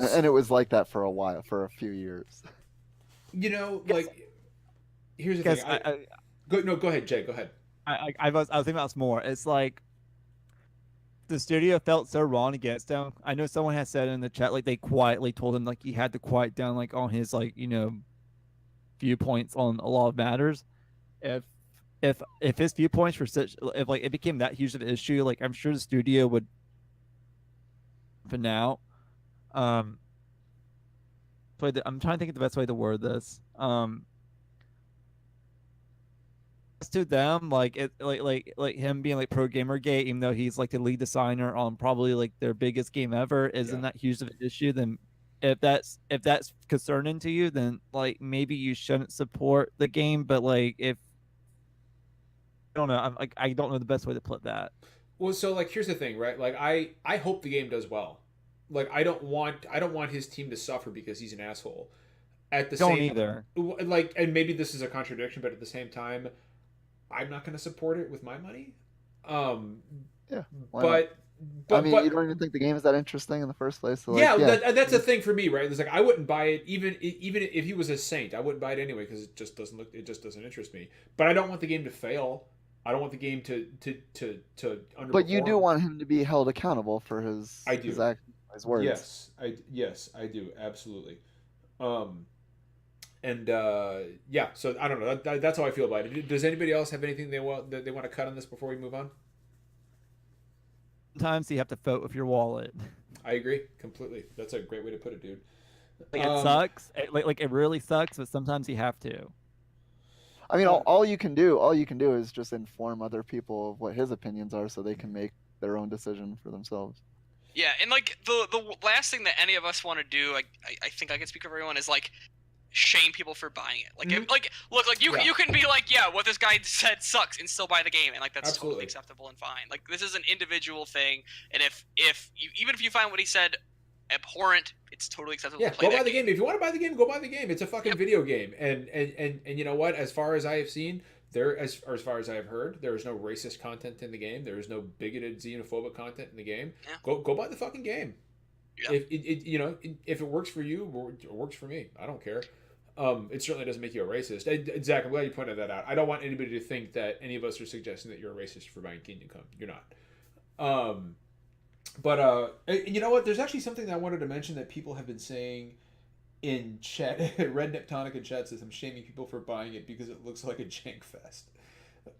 And it was like that for a while, for a few years. Like, here's the thing. Go ahead, Jay. Go ahead. I was thinking about this more. It's like the studio felt so wrong against him. I know someone has said in the chat like they quietly told him like he had to quiet down like on his like viewpoints on a lot of matters. If his viewpoints were if like it became that huge of an issue, like I'm sure the studio would for now. I'm trying to think of the best way to word this. To them, like it, like him being like pro Gamergate, even though he's like the lead designer on probably like their biggest game ever, isn't that huge of an issue? Then if that's concerning to you, then like maybe you shouldn't support the game. But like if I don't know, I don't know the best way to put that. Well, so like here's the thing, right? Like I hope the game does well. Like, I don't want his team to suffer because he's an asshole. At the don't same either. Like, and maybe this is a contradiction, but at the same time, I'm not going to support it with my money. Yeah. But I mean, you don't even think the game is that interesting in the first place. So yeah, that's a thing for me, right? It's like I wouldn't buy it even if he was a saint. I wouldn't buy it anyway because it just doesn't interest me. But I don't want the game to fail. I don't want the game to underperform. But you do want him to be held accountable for his his actions, his words. Yes, I do absolutely. And And yeah, so I don't know. That's how I feel about it. Does anybody else have anything they want to cut on this before we move on? Sometimes you have to vote with your wallet. I agree completely. That's a great way to put it, dude. Like it sucks. Like it really sucks, but sometimes you have to. I mean, all you can do is just inform other people of what his opinions are, so they can make their own decision for themselves. Yeah, and like the last thing that any of us want to do, I think I can speak for everyone, is like shame people for buying it. Like, look, you can be like, yeah, what this guy said sucks, and still buy the game, and like that's totally acceptable and fine. Like, this is an individual thing, and if you, even if you find what he said abhorrent, it's totally acceptable. Yeah, to play go buy the game. game. If you want to buy the game, go buy the game. It's a fucking video game, and you know what? As far as I have seen, as far as I have heard, there is no racist content in the game. There is no bigoted, xenophobic content in the game. Yeah. Go buy the fucking game. Yeah. If it works for you, it works for me. I don't care. It certainly doesn't make you a racist. Zach, I'm glad you pointed that out. I don't want anybody to think that any of us are suggesting that you're a racist for buying Kingdom Come. You're not. But you know what? There's actually something that I wanted to mention that people have been saying in chat. Red Neptonic in chat says I'm shaming people for buying it because it looks like a jank fest.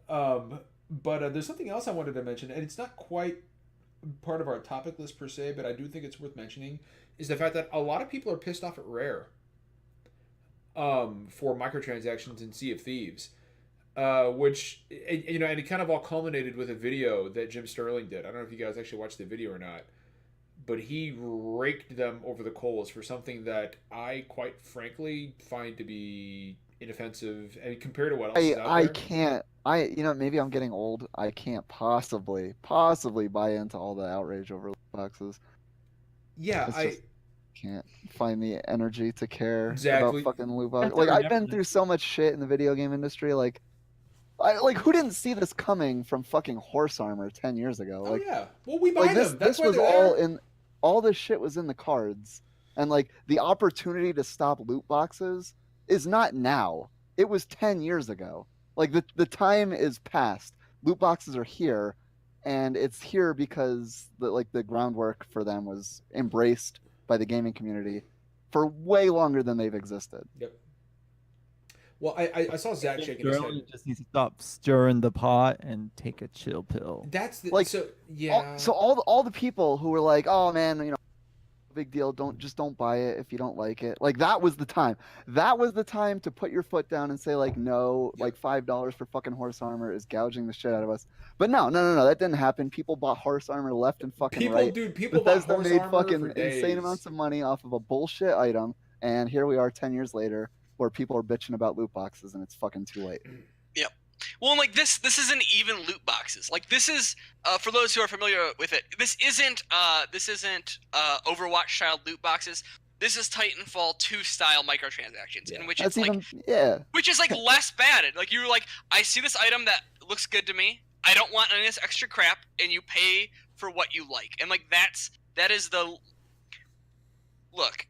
But there's something else I wanted to mention, and it's not quite part of our topic list per se, but I do think it's worth mentioning, is the fact that a lot of people are pissed off at Rare for microtransactions in Sea of Thieves. Which, and it kind of all culminated with a video that Jim Sterling did. I don't know if you guys actually watched the video or not, but he raked them over the coals for something that I, quite frankly, find to be inoffensive, and compared to what else is out I there. can't. Maybe I'm getting old. I can't possibly buy into all the outrage over loot boxes. Yeah, I can't find the energy to care exactly about fucking loot boxes. Like, I've been through so much shit in the video game industry. Like, who didn't see this coming from fucking Horse Armor 10 years ago? Oh like, yeah, well, we buy them. That's this why was they're all there. in. All this shit was in the cards, and like the opportunity to stop loot boxes is not now. It was 10 years ago. Like, the time is past. Loot boxes are here, and it's here because the groundwork for them was embraced by the gaming community for way longer than they've existed. Yep. Well, I saw Zach shaking his head. Just needs to stop stirring the pot and take a chill pill. That's the, like, so yeah. All the people who were like, oh man, big deal, don't buy it if you don't like it. Like, that was the time. That was the time to put your foot down and say, like, no, like $5 for fucking Horse Armor is gouging the shit out of us. But no, that didn't happen. People bought Horse Armor left and fucking right. People Bethesda bought Horse made Armor fucking for days. insane amounts of money off of a bullshit item, and here we are 10 years later where people are bitching about loot boxes, and it's fucking too late. Yep. Well, like this isn't even loot boxes. Like, this is for those who are familiar with it. This isn't Overwatch style loot boxes. This is Titanfall 2 style microtransactions, in which which is like less bad. Like, you're like, I see this item that looks good to me. I don't want any of this extra crap, and you pay for what you like. And like that is the look.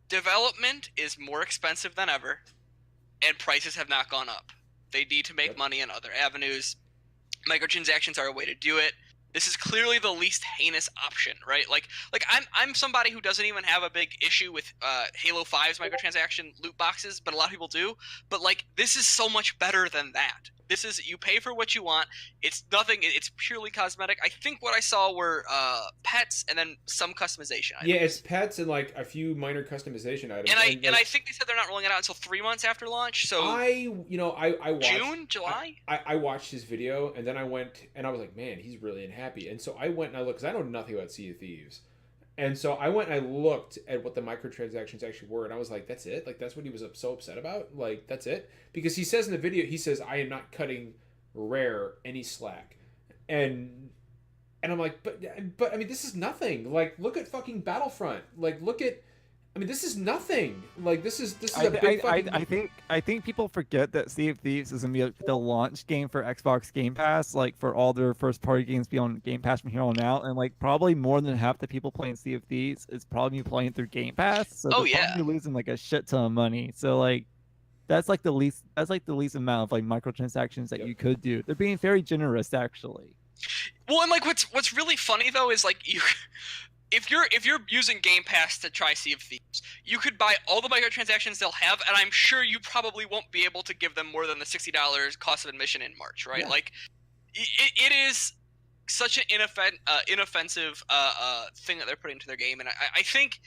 Development is more expensive than ever, and prices have not gone up. They need to make money in other avenues. Microtransactions are a way to do it. This is clearly the least heinous option, right? Like I'm somebody who doesn't even have a big issue with Halo 5's microtransaction loot boxes, but a lot of people do. But like, this is so much better than that. This is, you pay for what you want. It's nothing. It's purely cosmetic. I think what I saw were pets and then some customization items. Yeah, it's pets and like a few minor customization items. And I think they said they're not rolling it out until 3 months after launch. So I watched, June, July. I watched his video, and then I went and I was like, man, he's really unhappy. And so I went and I looked, because I know nothing about Sea of Thieves. And so I went and I looked at what the microtransactions actually were, and I was like, that's it? Like, that's what he was so upset about? Like, that's it? Because he says in the video, he says, I am not cutting Rare any slack. And I'm like, but I mean, this is nothing. Like, look at fucking Battlefront. Like, look at, I mean, this is nothing. Like, this is a big fucking... I think people forget that Sea of Thieves is gonna be the launch game for Xbox Game Pass, like for all their first party games be on Game Pass from here on out, and like probably more than half the people playing Sea of Thieves is probably playing through Game Pass. So they're probably losing like a shit ton of money. So like, that's like the least amount of like microtransactions that you could do. They're being very generous, actually. Well, and like what's really funny though is like if you're using Game Pass to try Sea of Thieves, you could buy all the microtransactions they'll have, and I'm sure you probably won't be able to give them more than the $60 cost of admission in March, right? Yeah. Like, it is such an inoffensive thing that they're putting into their game, and I think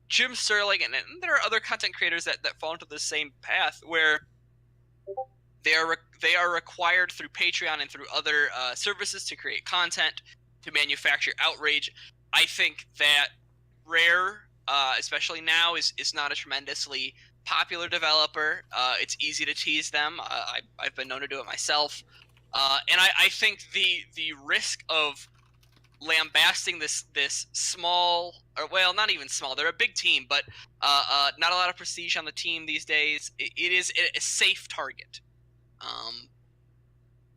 Jim Sterling and there are other content creators that fall into the same path where they are required through Patreon and through other services to create content, to manufacture outrage. I think that Rare, especially now, is not a tremendously popular developer. It's easy to tease them. I've been known to do it myself. And I think the risk of lambasting this small, or well, not even small, they're a big team, but not a lot of prestige on the team these days. It is a safe target.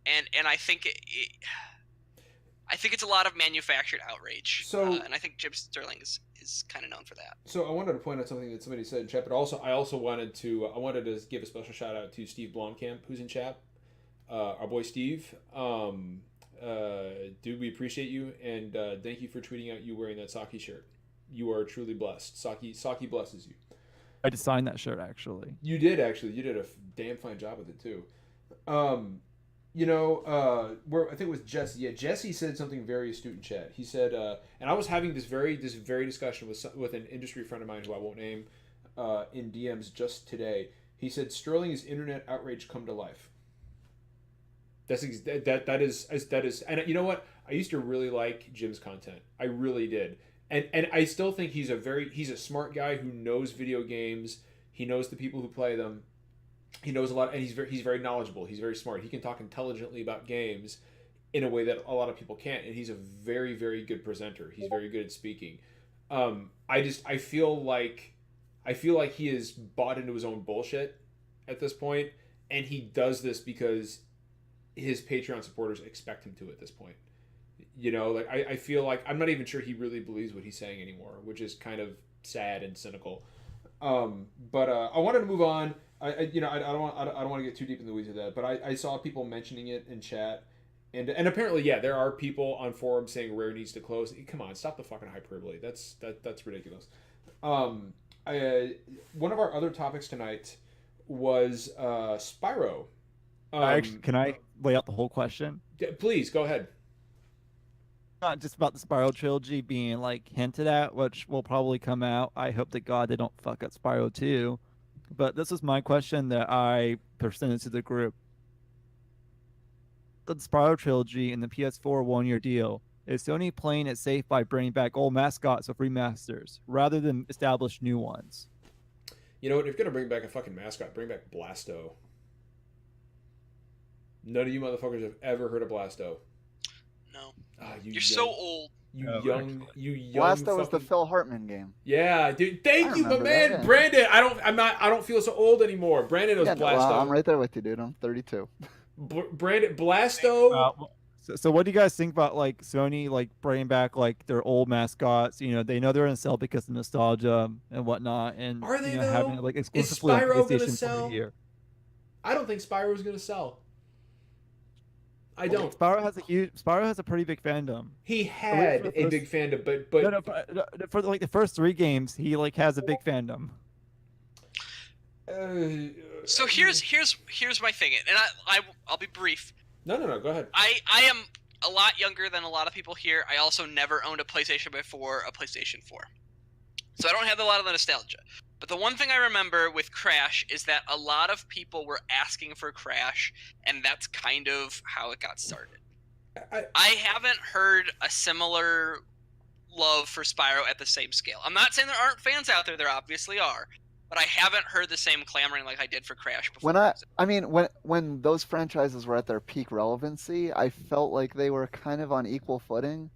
And I think I think it's a lot of manufactured outrage. So, and I think Jim Sterling is kind of known for that. So I wanted to point out something that somebody said in chat, but I also wanted to give a special shout out to Steve Blomkamp, who's in chat. Our boy Steve. Dude, we appreciate you, and thank you for tweeting out you wearing that Saki shirt. You are truly blessed. Saki blesses you. I designed that shirt, actually. You did, actually. You did a damn fine job with it, too. I think it was Jesse. Yeah, Jesse said something very astute in chat. He said, and I was having this very discussion with an industry friend of mine who I won't name in DMs just today. He said, Sterling is internet outrage come to life. That is, and you know what? I used to really like Jim's content. I really did, and I still think he's a smart guy who knows video games. He knows the people who play them. He knows a lot, and he's very knowledgeable. He's very smart. He can talk intelligently about games in a way that a lot of people can't, and he's a very, very good presenter. He's very good at speaking. I feel like he is bought into his own bullshit at this point, and he does this because his Patreon supporters expect him to at this point. You know, like I feel like I'm not even sure he really believes what he's saying anymore, which is kind of sad and cynical. But I wanted to move on. I don't want to get too deep in the weeds of that, but I saw people mentioning it in chat, and apparently, yeah, there are people on forums saying Rare needs to close. Come on, stop the fucking hyperbole. That's ridiculous. One of our other topics tonight was Spyro. Can I lay out the whole question? Please go ahead. Not just about the Spyro trilogy being like hinted at, which will probably come out. I hope to God they don't fuck up Spyro 2. But this is my question that I presented to the group. The Spyro trilogy and the PS4 one-year deal, is Sony playing it safe by bringing back old mascots with remasters rather than establish new ones? You know what? If you're gonna bring back a fucking mascot, bring back Blasto. None of you motherfuckers have ever heard of Blasto. No. You're so old. You Blasto fucking... was the Phil Hartman game. Yeah, dude. Thank you, my man, that, yeah. Brandon. I don't feel so old anymore. Brandon knows Blasto. Well, I'm right there with you, dude. I'm 32. Brandon Blasto. So what do you guys think about like Sony like bringing back like their old mascots? You know, they know they're gonna sell because of nostalgia and whatnot, and are they though? Having it like exclusively on Spyro gonna PlayStation sell? for a year. I don't think Spyro's gonna sell. I don't. Spyro has a pretty big fandom. He had a big fandom, but no, for like the first 3 games, he like has a big fandom. So here's my thing, and I'll be brief. No, go ahead. I am a lot younger than a lot of people here. I also never owned a PlayStation before a PlayStation 4, so I don't have a lot of the nostalgia. But the one thing I remember with Crash is that a lot of people were asking for Crash, and that's kind of how it got started. I haven't heard a similar love for Spyro at the same scale. I'm not saying there aren't fans out there. There obviously are. But I haven't heard the same clamoring like I did for Crash before. When those franchises were at their peak relevancy, I felt like they were kind of on equal footing.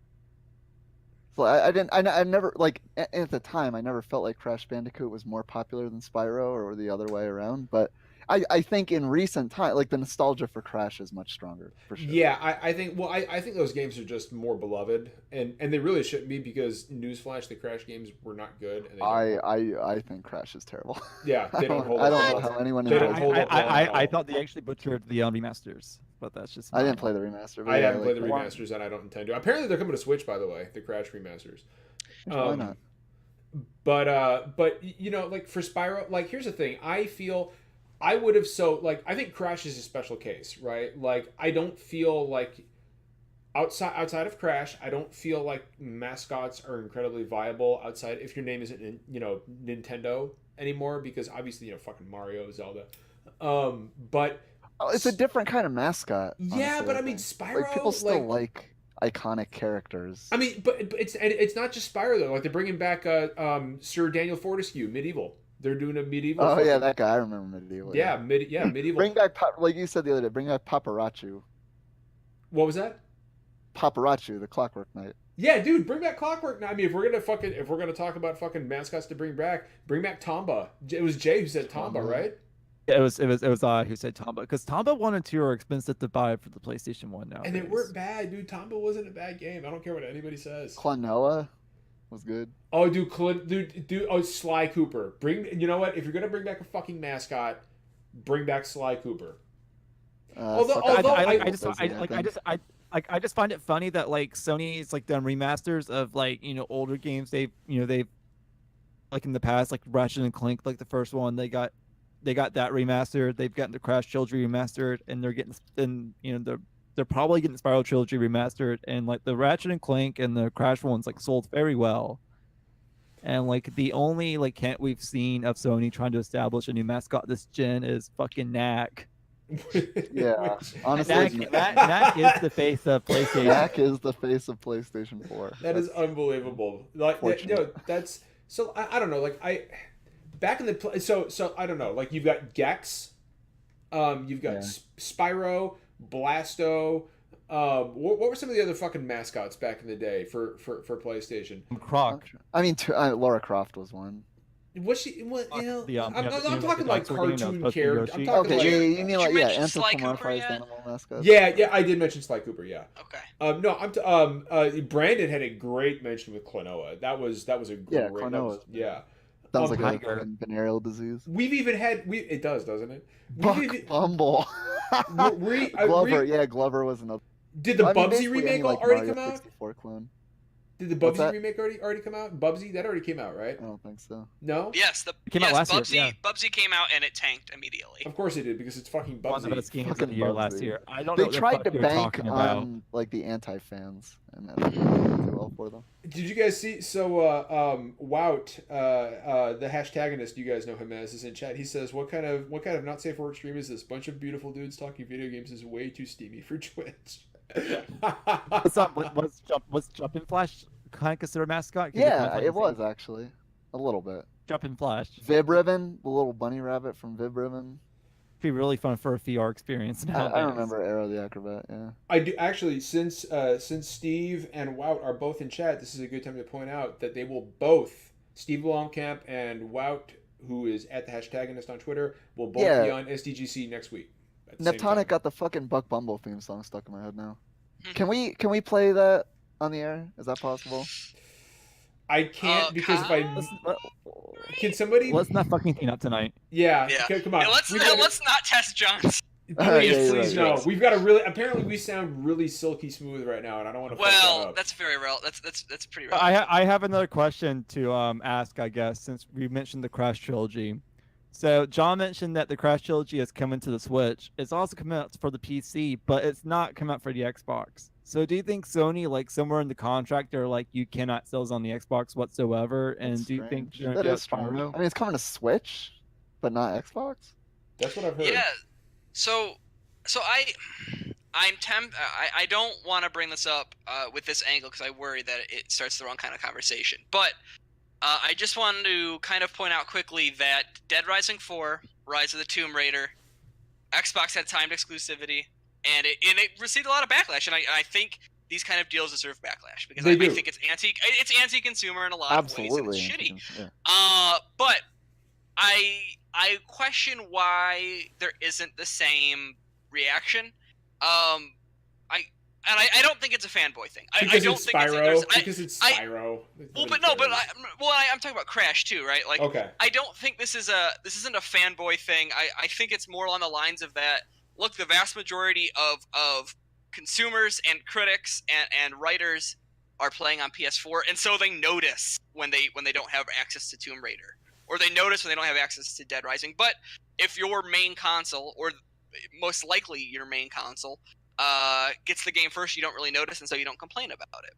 So I never, like, at the time, I never felt like Crash Bandicoot was more popular than Spyro or the other way around. But I think in recent time, like, the nostalgia for Crash is much stronger, for sure. Yeah, I think those games are just more beloved, and they really shouldn't be, because newsflash, the Crash games were not good. And I think Crash is terrible. Yeah, they don't hold up. I don't know how anyone enjoys it. I thought they actually butchered the remasters, but that's just... I didn't play the remaster. I haven't played the remasters, and I don't intend to. Apparently they're coming to Switch, by the way, the Crash remasters. Why not? But you know, like for Spyro, like here's the thing. I feel I would have I think Crash is a special case, right? Like I don't feel like outside of Crash, I don't feel like mascots are incredibly viable outside if your name isn't Nintendo anymore, because obviously fucking Mario, Zelda. But Oh, it's a different kind of mascot. yeah, honestly, but I I mean think. Spyro, Like people still like iconic characters. I mean, but it's not just Spyro though. Like they're bringing back Sir Daniel Fortescue, Medieval. They're doing a Medieval. Oh yeah, that guy. I remember Medieval. Yeah, Medieval. Bring back like you said the other day. Bring back Paparazzi. What was that? Paparazzi, the Clockwork Knight. Yeah, dude, bring back Clockwork Knight. I mean, if we're gonna talk about fucking mascots to bring back Tomba. It was Jay who said Tomba, right? Yeah, it was I who said Tomba, because Tomba 1 and 2 are expensive to buy for the PlayStation 1 now. And they weren't bad, dude. Tomba wasn't a bad game. I don't care what anybody says. Klonoa was good. Oh, dude, oh, Sly Cooper. You know what? If you're gonna bring back a fucking mascot, bring back Sly Cooper. I just find it funny that like Sony's like done remasters of like older games. They've like in the past, like Ratchet and Clank, like the first one, they got that remastered. They've gotten the Crash Trilogy remastered, and they're probably getting Spiral Trilogy remastered, and like the Ratchet and Clank and the Crash ones like sold very well. And like the only like hint we've seen of Sony trying to establish a new mascot this gen is fucking Knack. Yeah, honestly, Knack is the face of PlayStation. Knack is the face of PlayStation 4. That is unbelievable. Like that's so I don't know. Like back in the so I don't know. Like you've got Gex, you've got Spyro, Blasto. What were some of the other fucking mascots back in the day for PlayStation? Croc. I mean, Lara Croft was one. Was she? Well, I'm talking the like cartoon character. I'm talking Okay, like, you mean like Sly Cooper anthropomorphized yet? animal mascots? Yeah, I did mention Sly Cooper. Yeah. Okay. No, Brandon had a great mention with Klonoa. That was a great. Klonoa. Yeah. Sounds like Tiger. a venereal disease. We've even had it does, doesn't it? Bumble. Glover was another. Did the Bubsy remake already come out? 64 clone. Did the Bubsy remake already come out? Bubsy, that already came out, right? I don't think so. No? Yes, It came out last Bubsy, year. Yeah. Bubsy came out and it tanked immediately. Of course it did, because it's fucking Bubsy. One of the best games of Fucking the year Bubsy. last year. I don't know They what the tried fuck to you're bank talking about. on like the anti-fans, and that didn't go well for them. Did you guys see? So, Wout, the hashtagonist, you guys know him as, is in chat. He says, "What kind of not safe for work stream is this? Bunch of beautiful dudes talking video games is way too steamy for Twitch." What's up? Was Jumpin' Flash kind of considered a mascot? Yeah, it was actually a little bit. Jumpin' Flash. Vib Ribbon, the little bunny rabbit from Vib Ribbon. Be really fun for a VR experience. I remember Arrow the Acrobat. Yeah. I do actually. Since Steve and Wout are both in chat, this is a good time to point out that they will both, Steve Blomkamp and Wout, who is at the hashtagonist on Twitter, will both be on SDGC next week. Neptonic got the fucking Buck Bumble theme song stuck in my head now. Can we play that on the air? Is that possible? I can't because if I can somebody. Let's not fucking clean up tonight. Yeah. Come on. Yeah, let's not test John's. Please, no. We've got a really. Apparently, we sound really silky smooth right now, and I don't want to. Well, that's very real. That's pretty real. I have another question to ask, I guess, since we mentioned the Crash trilogy. So John mentioned that the Crash trilogy is coming to the Switch. It's also coming out for the PC, but it's not coming out for the Xbox. So do you think Sony, like somewhere in the contract, they're like, you cannot sell this on the Xbox whatsoever? And That's do you think that is strange? I mean, it's coming to Switch, but not Xbox. That's what I've heard. Yeah. So I don't want to bring this up with this angle because I worry that it starts the wrong kind of conversation. But I just wanted to kind of point out quickly that Dead Rising 4, Rise of the Tomb Raider, Xbox had timed exclusivity, and it received a lot of backlash. And I think these kind of deals deserve backlash because I think it's anti-consumer in a lot of ways, and it's shitty. Yeah. But I question why there isn't the same reaction. I don't think it's a fanboy thing. I don't think because it's Spyro. I'm talking about Crash too, right? Like, okay. I don't think this isn't a fanboy thing. I think it's more along the lines of that. Look, the vast majority of consumers and critics and writers are playing on PS4, and so they notice when they don't have access to Tomb Raider, or they notice when they don't have access to Dead Rising. But if your main console, or most likely your main console, gets the game first, you don't really notice, and so you don't complain about it.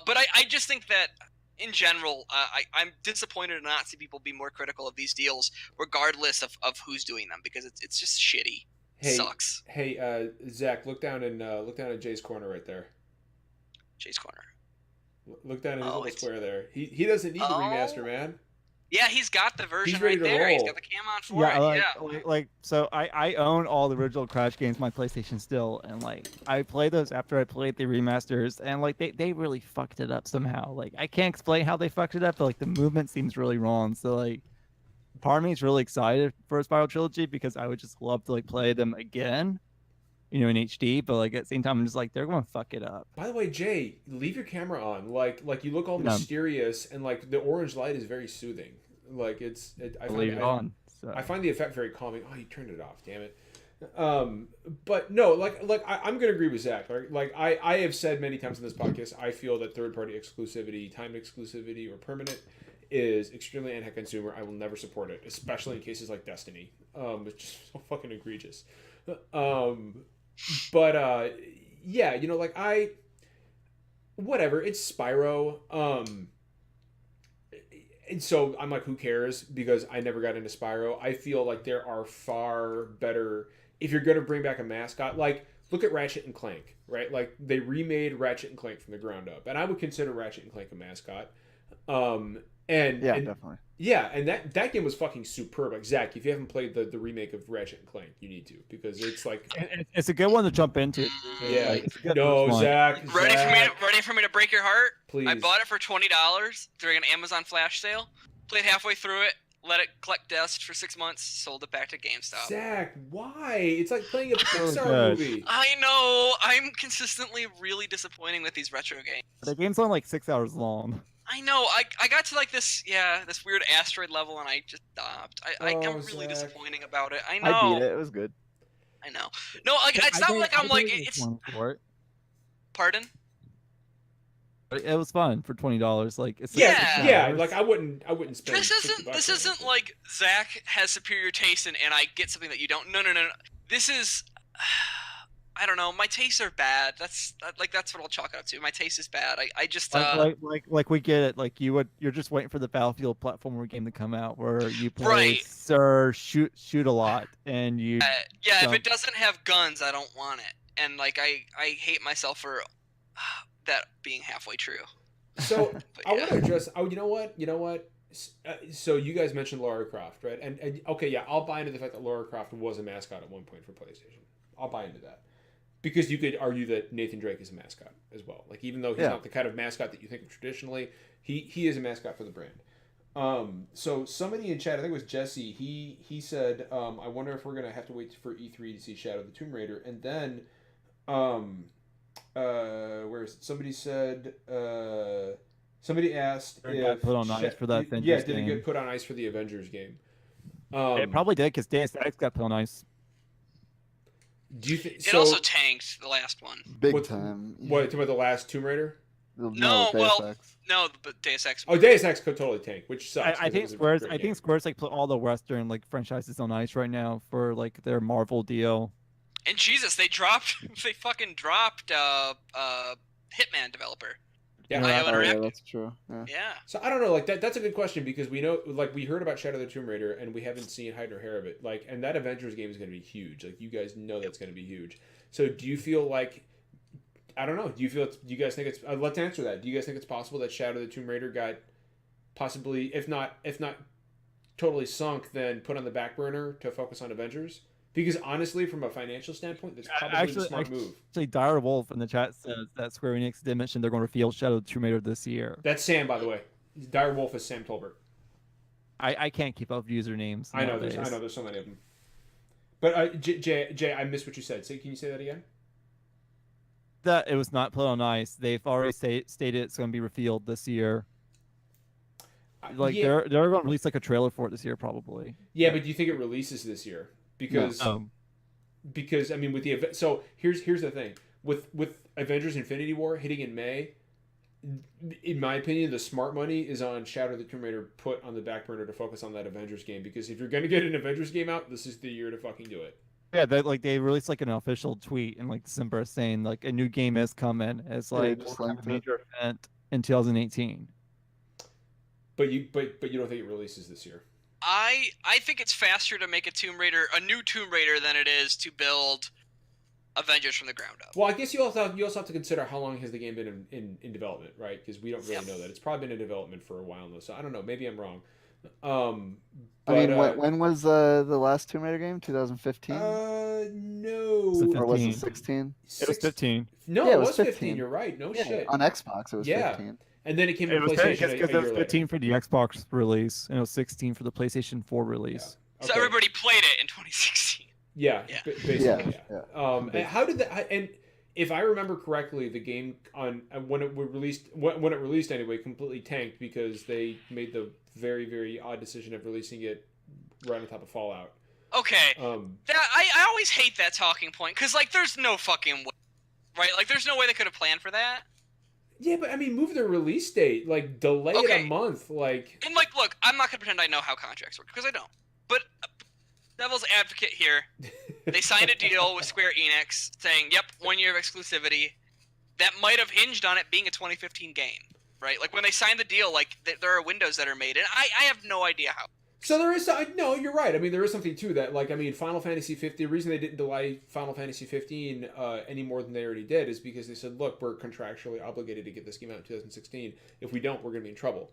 But I just think that in general, I'm disappointed to not see people be more critical of these deals, regardless of who's doing them, because it's just shitty. Hey, Sucks. Hey, Zach, look down at Jay's corner right there. Jay's corner. Look down at his little square there. He doesn't need the remaster, man. Yeah, he's got the version He's ready right to there. He's roll. got the cam on for it. So I own all the original Crash games on my PlayStation still, and like I played those after I played the remasters, and like they really fucked it up somehow. Like I can't explain how they fucked it up, but like the movement seems really wrong. So like part of me is really excited for a Spiral Trilogy because I would just love to like play them again, in HD. But like at the same time, I'm just like they're going to fuck it up. By the way, Jay, leave your camera on. Like you look all mysterious, and like the orange light is very soothing. Like I find the effect very calming. Oh, you turned it off. Damn it. But no, I'm gonna agree with Zach. Like I have said many times in this podcast, I feel that third-party exclusivity, timed exclusivity, or permanent is extremely anti-consumer. I will never support it, especially in cases like Destiny. It's just so fucking egregious. But yeah, whatever. It's Spyro. And so I'm like, who cares? Because I never got into Spyro. I feel like there are far better, if you're going to bring back a mascot, like look at Ratchet and Clank, right? Like they remade Ratchet and Clank from the ground up, and I would consider Ratchet and Clank a mascot. Definitely. Yeah, and that game was fucking superb. Like Zach, if you haven't played the remake of Ratchet and Clank, you need to, because it's like it's a good one to jump into. Yeah, like, no, Zach. Ready for me to break your heart? Please. I bought it for $20 during an Amazon flash sale. Played halfway through it, let it collect dust for 6 months, sold it back to GameStop. Zach, why? It's like playing a Pixar movie. I know. I'm consistently really disappointing with these retro games. The game's only like 6 hours long. I know. I got to like this weird asteroid level, and I just stopped. I'm really disappointing about it. I know. I beat it. It was good. I know. No, like it's not like I'm like it's. Pardon? It was fun for $20. Like it's yeah. Like I wouldn't spend. This isn't like Zach has superior taste and I get something that you don't. No. This is. I don't know. My tastes are bad. That's what I'll chalk it up to. My taste is bad. I just like we get it. Like you're just waiting for the Battlefield platformer game to come out where you play Sir shoot a lot and you. If it doesn't have guns, I don't want it. And like I hate myself for that being halfway true. So I want to address. Oh, you know what? So you guys mentioned Lara Croft, right? And okay, yeah, I'll buy into the fact that Lara Croft was a mascot at one point for PlayStation. I'll buy into that. Because you could argue that Nathan Drake is a mascot as well. Like, even though he's not the kind of mascot that you think of traditionally, he is a mascot for the brand. So somebody in chat, I think it was Jesse, he said, I wonder if we're going to have to wait for E3 to see Shadow of the Tomb Raider. And then, where is it? Somebody said, somebody asked if... put on ice for that Avengers game. Did it get put on ice for the Avengers game? It probably did, because Deus Ex got put on ice. Do you think it also tanked the last one? Big time. What, talking about the last Tomb Raider? No, but Deus Ex. Oh, Deus Ex could totally tank, which sucks. I think Square's like put all the Western like franchises on ice right now for like their Marvel deal. And Jesus, they fucking dropped Hitman developer. Yeah, that's true. Yeah. So I don't know, like that's a good question, because we know, like, we heard about Shadow of the Tomb Raider and we haven't seen hide nor hair of it. Like, and that Avengers game is going to be huge. Like, you guys know that's going to be huge. So do you feel like, I don't know, do you guys think it's, let's answer that. Do you guys think it's possible that Shadow of the Tomb Raider got possibly, if not totally sunk, then put on the back burner to focus on Avengers? Because honestly, from a financial standpoint, that's probably a smart move. Actually, Dire Wolf in the chat says that Square Enix did mention they're going to reveal Shadow of the Tomb Raider this year. That's Sam, by the way. Dire Wolf is Sam Tolbert. I can't keep up with usernames. I know there's so many of them. But Jay, I missed what you said. Can you say that again? That it was not put on ice. They've already stated it's going to be revealed this year. Like they're going to release like a trailer for it this year, probably. Yeah, but do you think it releases this year? Because I mean, with the event. So here's the thing with Avengers: Infinity War hitting in May, in my opinion, the smart money is on Shadow the Tomb Raider put on the back burner to focus on that Avengers game, because if you're going to get an Avengers game out, this is the year to fucking do it. Yeah, they released like an official tweet in like December saying like a new game is coming as Yeah, they like just a linked it. major event in 2018. But you don't think it releases this year? I think it's faster to make a new Tomb Raider, than it is to build Avengers from the ground up. Well, I guess you also have to consider how long has the game been in development, right? Because we don't really Yep. know that. It's probably been in development for a while now, so I don't know. Maybe I'm wrong. I mean, when was the last Tomb Raider game? 2015? No. Or was it 15. 16? It was 15. No, Yeah, it was 15. You're right. No Yeah, shit. on Xbox, it was Yeah. 15. And then it came to It was PlayStation because a it was year 15 later. for the Xbox release, and it was 16 for the PlayStation 4 release. Yeah. So Okay. everybody played it in 2016. Yeah, Yeah. basically, yeah. Yeah. And how did that? And if I remember correctly, the game when it released anyway, completely tanked because they made the very, very odd decision of releasing it right on top of Fallout. Okay, But I always hate that talking point, because like there's no fucking way, right? Like there's no way they could have planned for that. yeah, but I mean, move the release date, like delay it Okay. a month, like. And like, look, I'm not gonna pretend I know how contracts work, because I don't. But devil's advocate here, they signed a deal with Square Enix saying, "Yep, 1 year of exclusivity." That might have hinged on it being a 2015 game, right? Like when they signed the deal, like there are windows that are made, and I have no idea how. So there is no, you're right. I mean, there is something to that. Like, I mean, Final Fantasy 15. The reason they didn't delay Final Fantasy 15 any more than they already did is because they said, "Look, we're contractually obligated to get this game out in 2016. If we don't, we're going to be in trouble.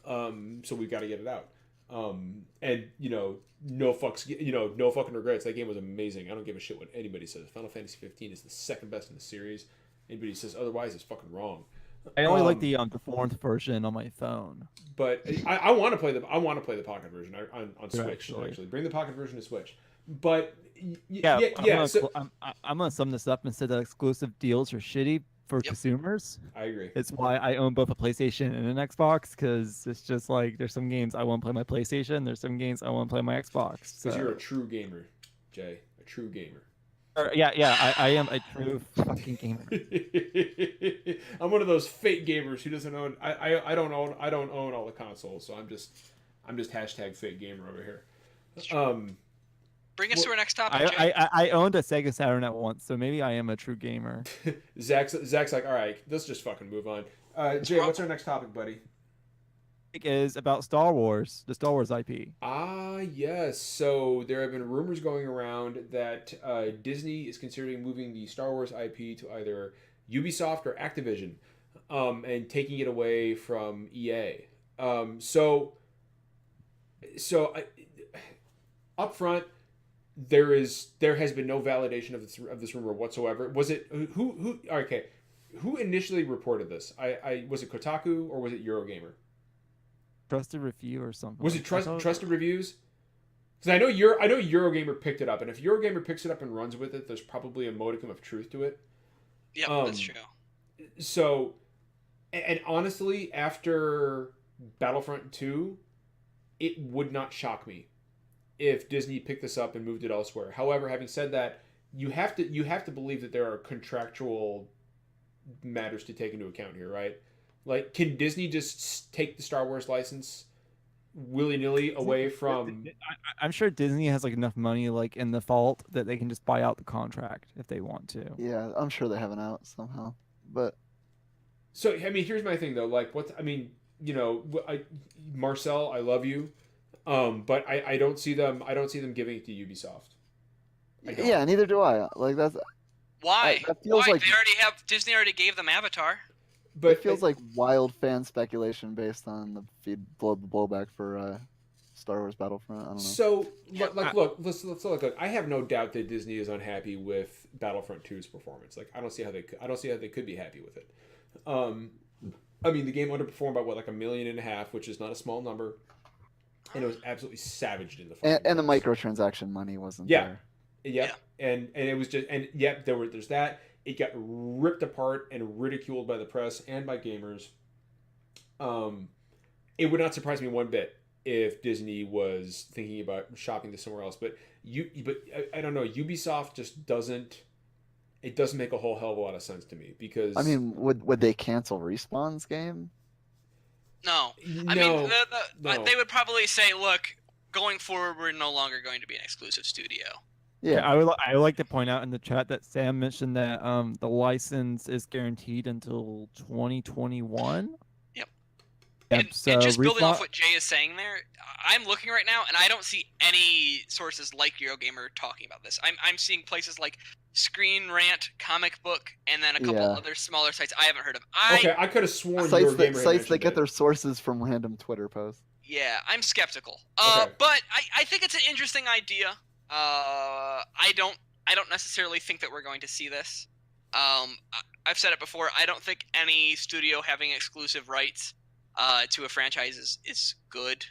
So we've got to get it out." And no fucking regrets. That game was amazing. I don't give a shit what anybody says. Final Fantasy 15 is the second best in the series. Anybody says otherwise is fucking wrong. I only like the fourth version on my phone. But I want to play the pocket version on Switch. Actually. Bring the pocket version to Switch. But Yeah, yeah. I'm gonna sum this up and say that exclusive deals are shitty for consumers. I agree. It's why I own both a PlayStation and an Xbox, because it's just like there's some games I want to play my PlayStation, there's some games I want to play my Xbox. Because you're a true gamer, Jay. A true gamer. I am a true fucking gamer. I'm one of those fake gamers who doesn't own. I don't own all the consoles, so I'm just hashtag fake gamer over here. Bring us to our next topic, Jay. I owned a Sega Saturn at once, so maybe I am a true gamer. Zach's like, all right, let's just fucking move on. Jay, what's our next topic, buddy? Is about Star Wars, the Star Wars IP. Ah, yes. So there have been rumors going around that Disney is considering moving the Star Wars IP to either Ubisoft or Activision, and taking it away from EA. So up front, there has been no validation of this rumor whatsoever. Was it who? Okay, who initially reported this? I was it Kotaku or was it Eurogamer? Trusted Review or something. Was it Trusted Reviews? Because I know Eurogamer picked it up, and if Eurogamer picks it up and runs with it, there's probably a modicum of truth to it. Yep, that's true. So, and honestly, after Battlefront 2, it would not shock me if Disney picked this up and moved it elsewhere. However, having said that, you have to believe that there are contractual matters to take into account here, right? Like, can Disney just take the Star Wars license willy-nilly away from... I'm sure Disney has like enough money like in the vault that they can just buy out the contract if they want to. Yeah, I'm sure they have an out somehow. But So, I mean, here's my thing, though. Like, Marcel, I love you, but I don't see them giving it to Ubisoft. yeah, neither do I. Like that's Why? that feels Why? like- Disney already gave them Avatar. But it feels like wild fan speculation based on the blowback for Star Wars Battlefront. I don't know. So, look, let's look. I have no doubt that Disney is unhappy with Battlefront 2's performance. Like, I don't see how they could be happy with it. I mean, the game underperformed by like 1.5 million, which is not a small number, and it was absolutely savaged in the fucking And the place. microtransaction money wasn't Yeah. there. Yep. And it was just there's that. It got ripped apart and ridiculed by the press and by gamers. It would not surprise me one bit if Disney was thinking about shopping this somewhere else. But I don't know. Ubisoft just doesn't. it doesn't make a whole hell of a lot of sense to me because I mean, would they cancel Respawn's game? No. I no, mean, no. they would probably say, look, going forward, we're no longer going to be an exclusive studio. Yeah. I would like to point out in the chat that Sam mentioned that the license is guaranteed until 2021. Yep. Yep. And just building off what Jay is saying there, I'm looking right now, and I don't see any sources like Eurogamer talking about this. I'm seeing places like Screen Rant, Comic Book, and then a couple other smaller sites I haven't heard of. Okay, I could have sworn sites Eurogamer that get their sources from random Twitter posts. Yeah, I'm skeptical. Okay. But I think it's an interesting idea. I don't necessarily think that we're going to see this. I've said it before. I don't think any studio having exclusive rights to a franchise is good.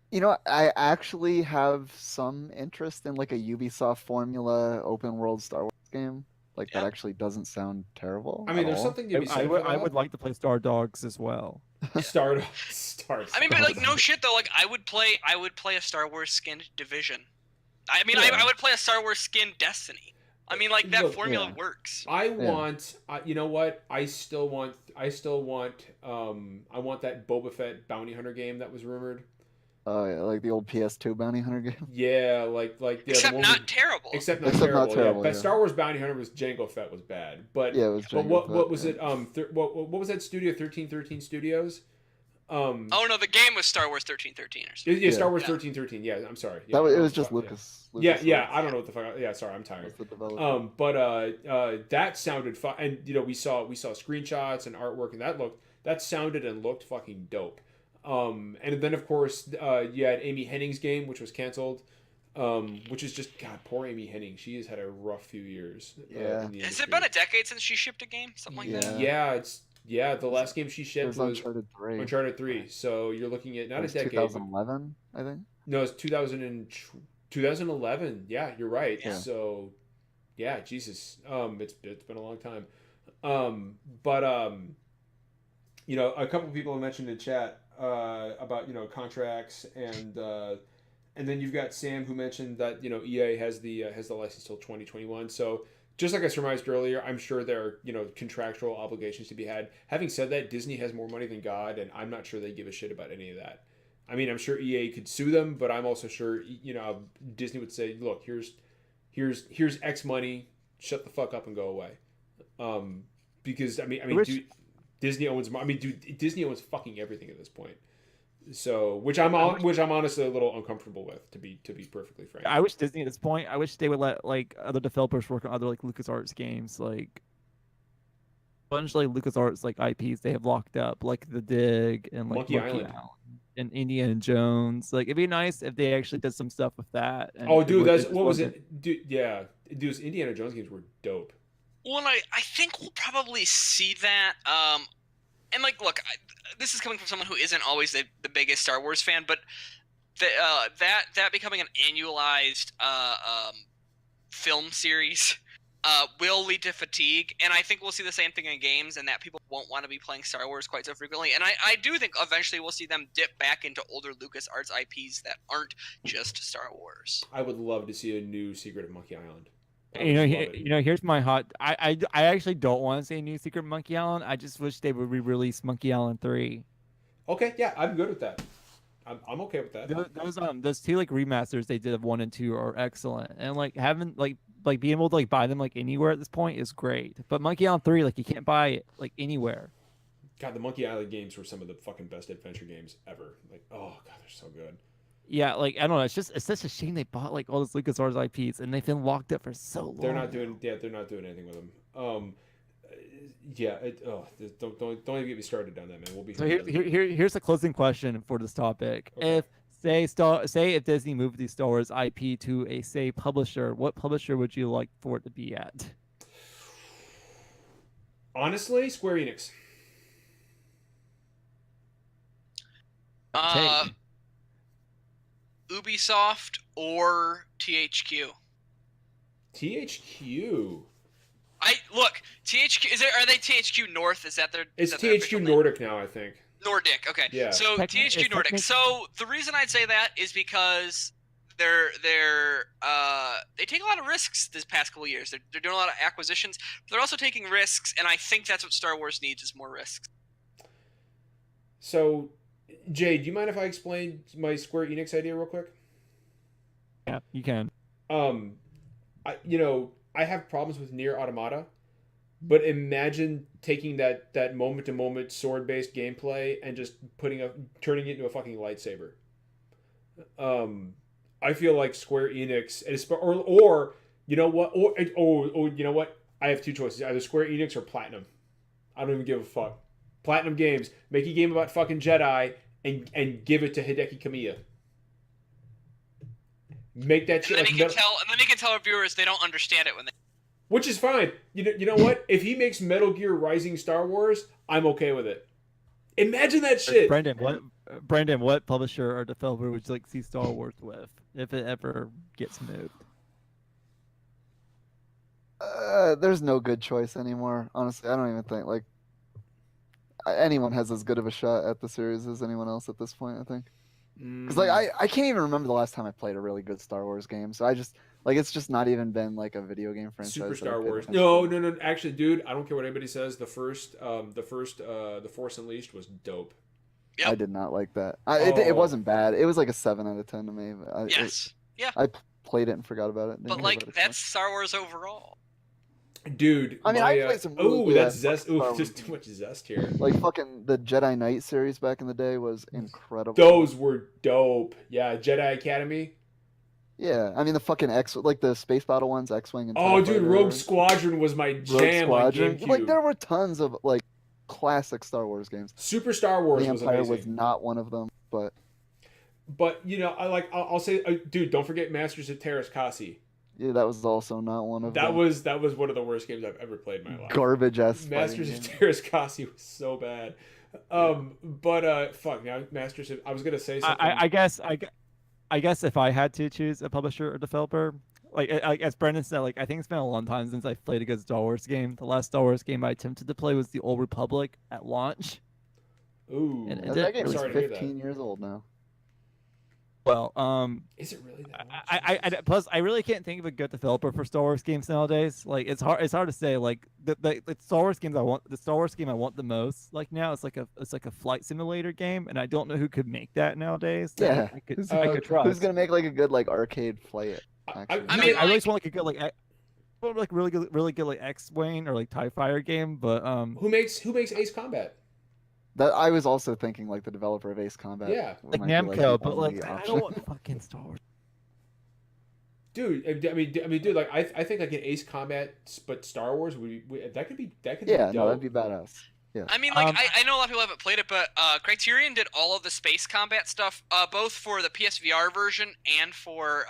You know, I actually have some interest in like a Ubisoft formula open world Star Wars game. Like that actually doesn't sound terrible. I mean, there's something to be said for that. I would like to play Star Dogs as well. Star. I mean, but like no shit though. Like I would play a Star Wars skinned Division. I mean, I would play a Star Wars skin Destiny. I mean, like that formula works. I want, you know what? I still want I want that Boba Fett bounty hunter game that was rumored. Like the old PS2 bounty hunter game. Yeah, like except not terrible. Except not terrible. But Star Wars bounty hunter was Jango Fett was bad. But yeah, it was Jango what was it? What was that studio? 1313 Studios. Oh no, the game was Star Wars 1313 or something. Yeah, Star Wars 1313. Yeah, I'm sorry. Yeah, it was just Lucas. Yeah. I don't know what the fuck. Yeah, sorry, I'm tired. But that sounded fun, and you know we saw screenshots and artwork, and that sounded and looked fucking dope. And then of course you had Amy Hennig's game, which was canceled. Which is just God, poor Amy Hennig. She has had a rough few years. Has it been a decade since she shipped a game? Something like that. Yeah, the last game she shipped was Uncharted 3. Uncharted 3. So you're looking at not a decade. 2011, I think. No, it's 2011. Yeah, you're right. Yeah. So, yeah, Jesus. It's been a long time. You know, a couple people have mentioned in chat about contracts and then you've got Sam who mentioned that EA has the license till 2021. So. Just like I surmised earlier, I'm sure there are, contractual obligations to be had. Having said that, Disney has more money than God, and I'm not sure they give a shit about any of that. I mean, I'm sure EA could sue them, but I'm also sure, Disney would say, look, here's X money, shut the fuck up and go away. Because dude, Disney owns fucking everything at this point. So, which I'm honestly a little uncomfortable with, to be perfectly frank. I wish Disney at this point, I wish they would let like other developers work on other like LucasArts games, like a bunch of like LucasArts like IPs they have locked up, like The Dig and like Monkey Island and Indiana Jones. Like it'd be nice if they actually did some stuff with that. And what was it? Dude, yeah, those Indiana Jones games were dope. Well, I think we'll probably see that. And like, look, this is coming from someone who isn't always the biggest Star Wars fan, but that becoming an annualized film series will lead to fatigue, and I think we'll see the same thing in games, and that people won't want to be playing Star Wars quite so frequently. And I do think eventually we'll see them dip back into older LucasArts IPs that aren't just Star Wars. I would love to see a new Secret of Monkey Island. Here's my hot. I actually don't want to say new Secret Monkey Island. I just wish they would re-release Monkey Island 3. Okay, yeah, I'm good with that. I'm okay with that. Those two like remasters they did of 1 and 2 are excellent, and like having like being able to like buy them like anywhere at this point is great. But Monkey Island 3, like you can't buy it like anywhere. God, the Monkey Island games were some of the fucking best adventure games ever. Like, oh god, they're so good. Yeah, like I don't know. It's such a shame they bought like all those LucasArts IPs and they've been locked up for so long. They're not doing anything with them. Don't even get me started down that, man. We'll be. So here's the closing question for this topic. Okay. If Disney moved the Star Wars IP to a publisher, what publisher would you like for it to be at? Honestly, Square Enix. Ubisoft or THQ. THQ. THQ. Are they THQ North? Is that their? It's THQ Nordic now, I think. Nordic. Okay. Yeah. So THQ Nordic. So the reason I'd say that is because they take a lot of risks this past couple of years. They're doing a lot of acquisitions, but they're also taking risks, and I think that's what Star Wars needs is more risks. So, Jay, do you mind if I explain my Square Enix idea real quick? Yeah, you can. I have problems with Nier Automata, but imagine taking that moment to moment sword based gameplay and just turning it into a fucking lightsaber. I feel like Square Enix, or you know what, you know what? I have two choices: either Square Enix or Platinum. I don't even give a fuck. Platinum Games, make a game about fucking Jedi and give it to Hideki Kamiya. Make that shit. And then he can tell our viewers they don't understand it when they. Which is fine. You know what? If he makes Metal Gear Rising Star Wars, I'm okay with it. Imagine that shit. Brandon, what publisher or developer would you like to see Star Wars with if it ever gets moved? There's no good choice anymore. Honestly, I don't even think anyone has as good of a shot at the series as anyone else at this point. I think. Because I can't even remember the last time I played a really good Star Wars game. So I just it's just not even been like a video game franchise. Super Star Wars. No. Actually, dude, I don't care what anybody says. The first The Force Unleashed was dope. Yep. I did not like that. It wasn't bad. It was like a 7 out of 10 to me. I played it and forgot about it. But that's Star Wars overall. Dude, I mean, I played some. Really that's zest. Ooh, there's too much zest here. Like fucking the Jedi Knight series back in the day was incredible. Those were dope. Yeah, Jedi Academy. Yeah, I mean the fucking the space battle ones, X-wing and. Oh, dude, Rogue Squadron was my jam. Rogue Squadron. Like there were tons of classic Star Wars games. Super Star Wars the was Empire amazing. was not one of them, but. But I'll say, dude, don't forget Masters of Terras Kasi. Yeah, that was also not one of them. That was one of the worst games I've ever played in my life. Garbage ass. Masters of Terras Kasi was so bad. Fuck now, Masters of. I was gonna say something. I guess if I had to choose a publisher or developer, as Brendan said, I think it's been a long time since I've played a good Star Wars game. The last Star Wars game I attempted to play was The Old Republic at launch. Ooh, and that game is 15 years old now. Well, is it really that? Plus, I really can't think of a good developer for Star Wars games nowadays. It's hard to say. The Star Wars games the Star Wars game I want the most now it's like a flight simulator game, and I don't know who could make that nowadays. Yeah, I could trust. Who's gonna make a good arcade flight? I really just want a good really good X-wing or TIE Fighter game, but who makes Ace Combat? That I was also thinking the developer of Ace Combat. Yeah, Namco, but I don't want fucking Star Wars. Dude, I mean, dude, I think an Ace Combat, but Star Wars that could be yeah, no, that'd be badass. Yeah. I mean, I know a lot of people haven't played it, but Criterion did all of the space combat stuff, both for the PSVR version and for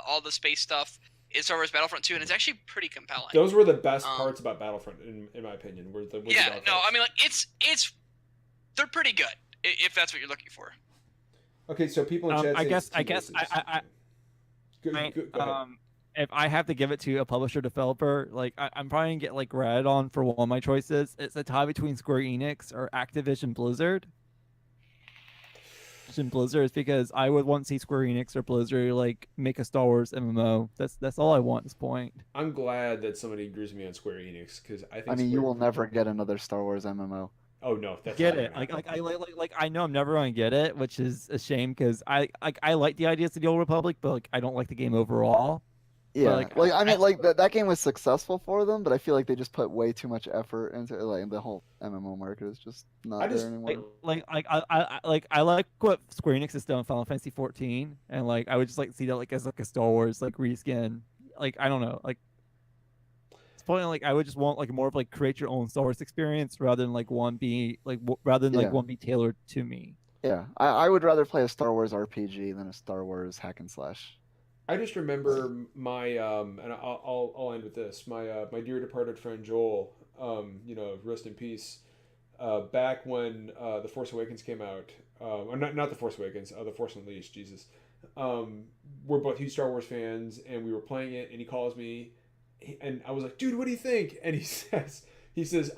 all the space stuff in Star Wars Battlefront 2, and it's actually pretty compelling. Those were the best parts about Battlefront, in my opinion. I mean, it's they're pretty good if that's what you're looking for. Okay, so people in chat go ahead. If I have to give it to a publisher developer, I'm probably gonna get red on for one of my choices. It's a tie between Square Enix or Activision Blizzard. Blizzard is because I would want to see Square Enix or Blizzard make a Star Wars MMO. That's all I want at this point. I'm glad that somebody agrees with me on Square Enix because I think. You will never get another Star Wars MMO. Oh no, that's get it. I know I'm never going to get it, which is a shame because I like the ideas of the Old Republic, but I don't like the game overall. Yeah, that game was successful for them, but I feel like they just put way too much effort into the whole MMO market is just not there anymore. I like what Square Enix has done with Final Fantasy 14, and I would just like to see that as a Star Wars reskin. I don't know, I would just want more of create your own Star Wars experience rather than one be one be tailored to me. Yeah, I would rather play a Star Wars RPG than a Star Wars hack and slash. I just remember my and I'll end with this. My dear departed friend Joel, rest in peace. Back when The Force Awakens came out, or not The Force Awakens, The Force Unleashed. Jesus, we're both huge Star Wars fans, and we were playing it, and he calls me. And I was like, dude, what do you think? And he says,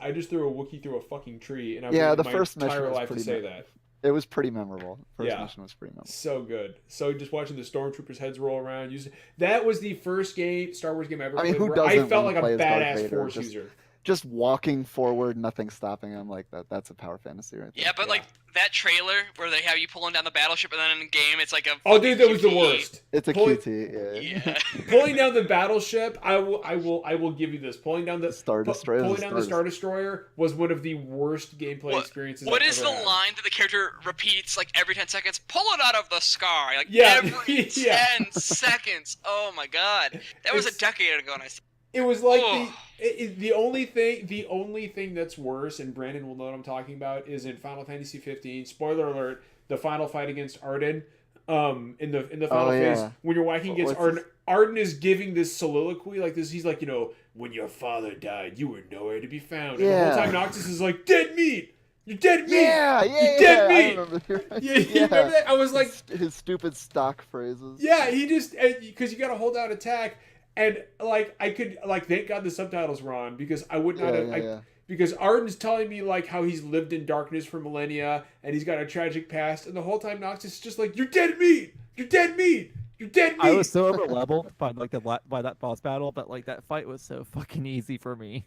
I just threw a Wookiee through a fucking tree, and I've the my first entire mission life to say that. It was pretty memorable. First Yeah. mission was pretty memorable. So good. So just watching the stormtroopers' heads roll around. That was the first Star Wars game I ever I mean, played who where doesn't I felt wanna like a play as Darth badass Vader? Force user. Just walking forward, nothing stopping him like that. That's a power fantasy right there. Yeah, but like that trailer where they have you pulling down the battleship and then in the game it's like a Oh, dude, that was the QTE. worst. It's a Pulling- QT. Yeah. Pulling down the battleship, I will give you this. Pulling down the Star Destroyer. pulling down the Star Destroyer was one of the worst gameplay experiences. What I've is ever the had. line that the character repeats like every 10 seconds? Pull it out of the sky. Like Yeah, every yeah. 10 seconds. Oh my god. That was a It's- decade ago and I It was like Oh. the only thing that's worse, and Brandon will know what I'm talking about, is in Final Fantasy 15. Spoiler alert: the final fight against Arden, in the final phase, yeah. when you're whacking against What's Arden. Arden is giving this soliloquy like this. He's like, when your father died, you were nowhere to be found. And the Yeah. whole time Noxus is like, dead meat. You're dead meat. Yeah, You're dead I meat. remember. Yeah, you remember that? I was like, his stupid stock phrases. yeah, he just because you got to hold out attack, and like I could like thank God the subtitles were on because I would not have. Because Arden's telling me like how he's lived in darkness for millennia and he's got a tragic past, and the whole time Noxus is just like, "You're dead meat. You're dead meat. You're dead meat." I was so over leveled by like by that boss battle, but like that fight was so fucking easy for me.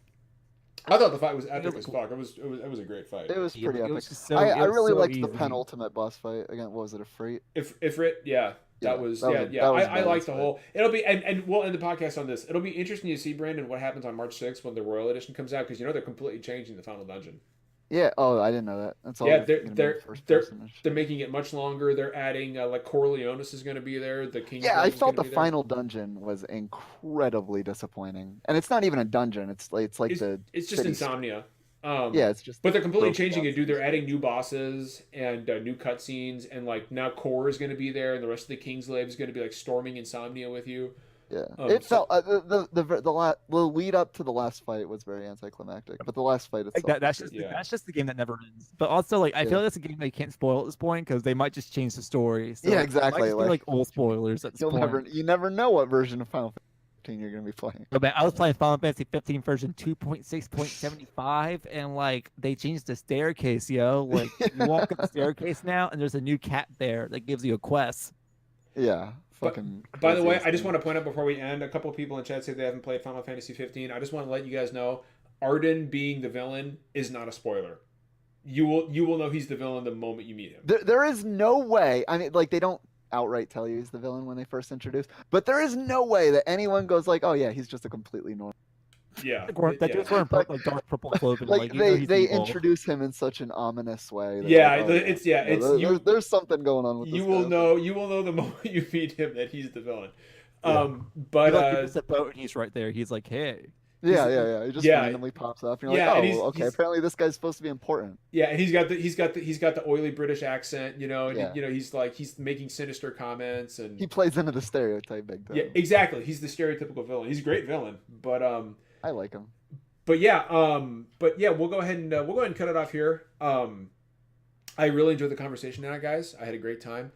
I thought the fight was epic as fuck. It was a great fight. It was pretty It epic. was just so- I it was really so liked the easy. penultimate boss fight again. What was it, a freight? Ifrit, yeah. That was I badass like the fight. whole. It'll be and we'll end the podcast on this. It'll be interesting to see, Brandon, what happens on March 6th when the Royal Edition comes out because they're completely changing the final dungeon. Yeah. Oh, I didn't know that. That's all. Yeah, gonna be they're first person. they're making it much longer. They're adding like Corleonis is going to be there. The King. Yeah, I felt the final dungeon was incredibly disappointing, and it's not even a dungeon. It's like It's just city- Insomnia. Yeah, it's just. But they're completely broken changing it, bosses. dude. They're adding new bosses and new cutscenes, and like now Core is going to be there, and the rest of the Kingslave is going to be like storming Insomnia with you. Yeah, so- it felt the lead up to the last fight was very anticlimactic, but the last fight Like itself. that's was just good. Yeah. that's just the game that never ends. But also, like, I feel like that's a game they can't spoil at this point because they might just change the story. So, Yeah, like, it might exactly, just be, like old spoilers at this point. you never know what version of Final 15 you're gonna be playing. But man, I was playing Final Fantasy 15 version 2.6.75, and like they changed the staircase, yo. Like you walk up the staircase now, and there's a new cat there that gives you a quest. Yeah, fucking. By the way, crazy I just thing. want to point out before we end, a couple of people in chat say they haven't played Final Fantasy 15. I just want to let you guys know, Arden being the villain is not a spoiler. You will know he's the villain the moment you meet him. There is no way. I mean, like they don't outright tell you he's the villain when they first introduce, but there is no way that anyone goes like, "Oh yeah, he's just a completely normal." Yeah, That dude's wearing like dark purple clothing. Like you know he's they evil. introduce him in such an ominous way. that, Yeah, like, oh, there's something going on with this you guy. will know the moment you meet him that he's the villain. Yeah. But He, like, gets a boat and he's right there. He's like, hey. Yeah. He just randomly pops up. And you're Yeah, like, and oh, well, okay. Apparently, this guy's supposed to be important. yeah, and he's got the oily British accent, and Yeah. he's making sinister comments, and He plays into the stereotype big time. yeah, exactly. He's the stereotypical villain. He's a great villain, but I like him. But yeah, we'll go ahead and cut it off here. I really enjoyed the conversation tonight, guys. I had a great time.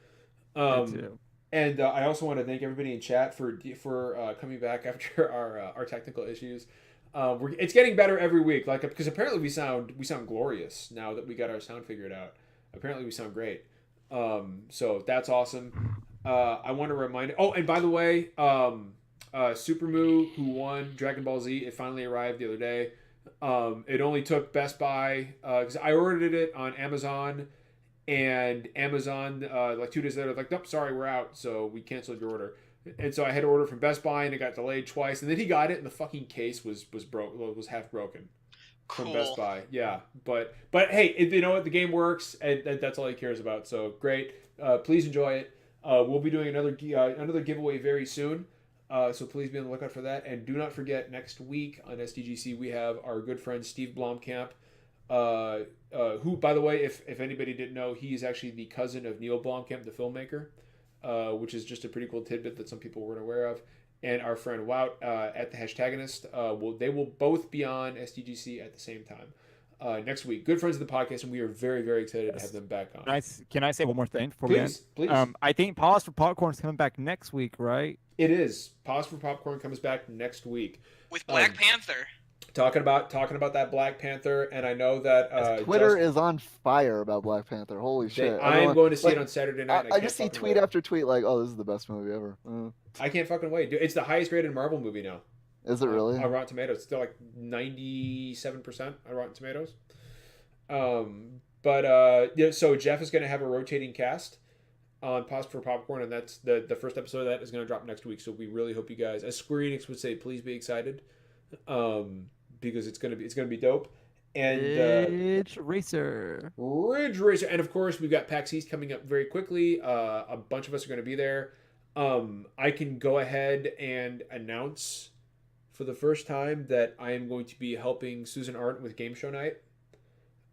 Me too. And I also want to thank everybody in chat for coming back after our technical issues. It's getting better every week, like because apparently we sound glorious now that we got our sound figured out. Apparently we sound great. So that's awesome. I want to remind. Oh, and by the way, Super Moo, who won Dragon Ball Z, it finally arrived the other day. It only took Best Buy because I ordered it on Amazon. And Amazon, like 2 days later, like, nope, sorry, we're out. So we canceled your order. And so I had to order from Best Buy, and it got delayed twice. And then he got it, and the fucking case was half broken from Best Buy. Yeah, but hey, you know what? The game works, and that's all he cares about. So great. Please enjoy it. We'll be doing another giveaway very soon. So please be on the lookout for that. And do not forget, next week on SDGC, we have our good friend Steve Blomkamp. Who, by the way, if anybody didn't know, he is actually the cousin of Neil Blomkamp, the filmmaker, which is just a pretty cool tidbit that some people weren't aware of. And our friend Wout at the Hashtagonist, they will both be on SDGC at the same time next week. Good friends of the podcast, and we are very, very excited to have them back on. Can I say one more thing before we end? Please. I think Pause for Popcorn is coming back next week, right? It is. Pause for Popcorn comes back next week with Black Panther. talking about that Black Panther, and I know that Twitter is on fire about Black Panther. Holy shit! I am going to see like, it on Saturday night. And I I just can't see fucking tweet wait. after tweet like, "Oh, this is the best movie ever." I can't fucking wait, dude. It's the highest rated Marvel movie now. Is it really? On Rotten Tomatoes, it's still like 97% on Rotten Tomatoes. Yeah, so Jeff is going to have a rotating cast on Pause for Popcorn, and that's the first episode of that is going to drop next week. So we really hope you guys, as Square Enix would say, please be excited, because it's gonna be dope. And Ridge Racer. Ridge Racer, and of course we've got PAX East coming up very quickly. A bunch of us are going to be there. I can go ahead and announce for the first time that I am going to be helping Susan Arndt with Game Show Night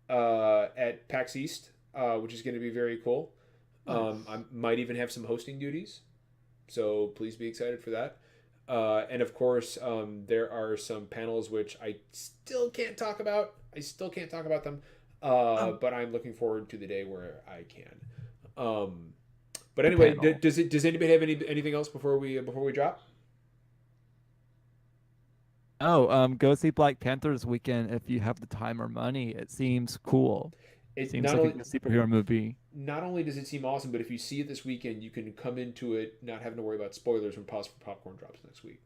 at PAX East, which is going to be very cool. I might even have some hosting duties, so please be excited for that. And of course, there are some panels which I still can't talk about. Them, but I'm looking forward to the day where I can. But anyway, does anybody have anything else before we drop? Oh, go see Black Panther this weekend if you have the time or money. It seems cool. It seems like a good superhero movie. Not only does it seem awesome, but if you see it this weekend, you can come into it not having to worry about spoilers when Pause for Popcorn drops next week.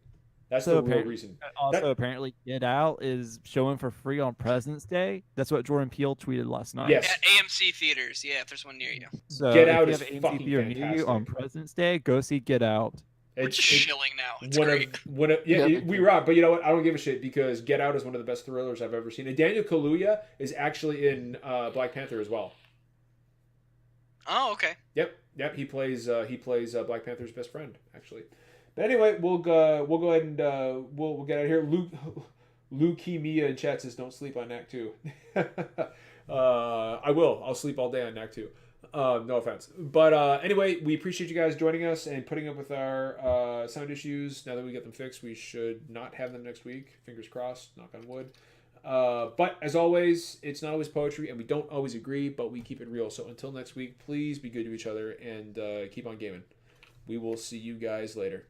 That's the real reason. Also, apparently, Get Out is showing for free on President's Day. That's what Jordan Peele tweeted last night. Yes. At AMC theaters, yeah, if there's one near you. So Get Out if is you have fucking AMC theater near you on President's Day, go see Get Out. We're just shilling now. It's great. We rock, but you know what? I don't give a shit because Get Out is one of the best thrillers I've ever seen. And Daniel Kaluuya is actually in Black Panther as well. Oh, okay. Yep. He plays Black Panther's best friend, actually. But anyway, we'll go ahead and we'll get out of here. Leukemia in chat says don't sleep on Knack 2. I will. I'll sleep all day on Knack 2. No offense. But anyway, we appreciate you guys joining us and putting up with our sound issues. Now that we get them fixed, we should not have them next week. Fingers crossed, knock on wood. But as always, it's not always poetry and we don't always agree, but we keep it real. So until next week, please be good to each other and keep on gaming. We will see you guys later.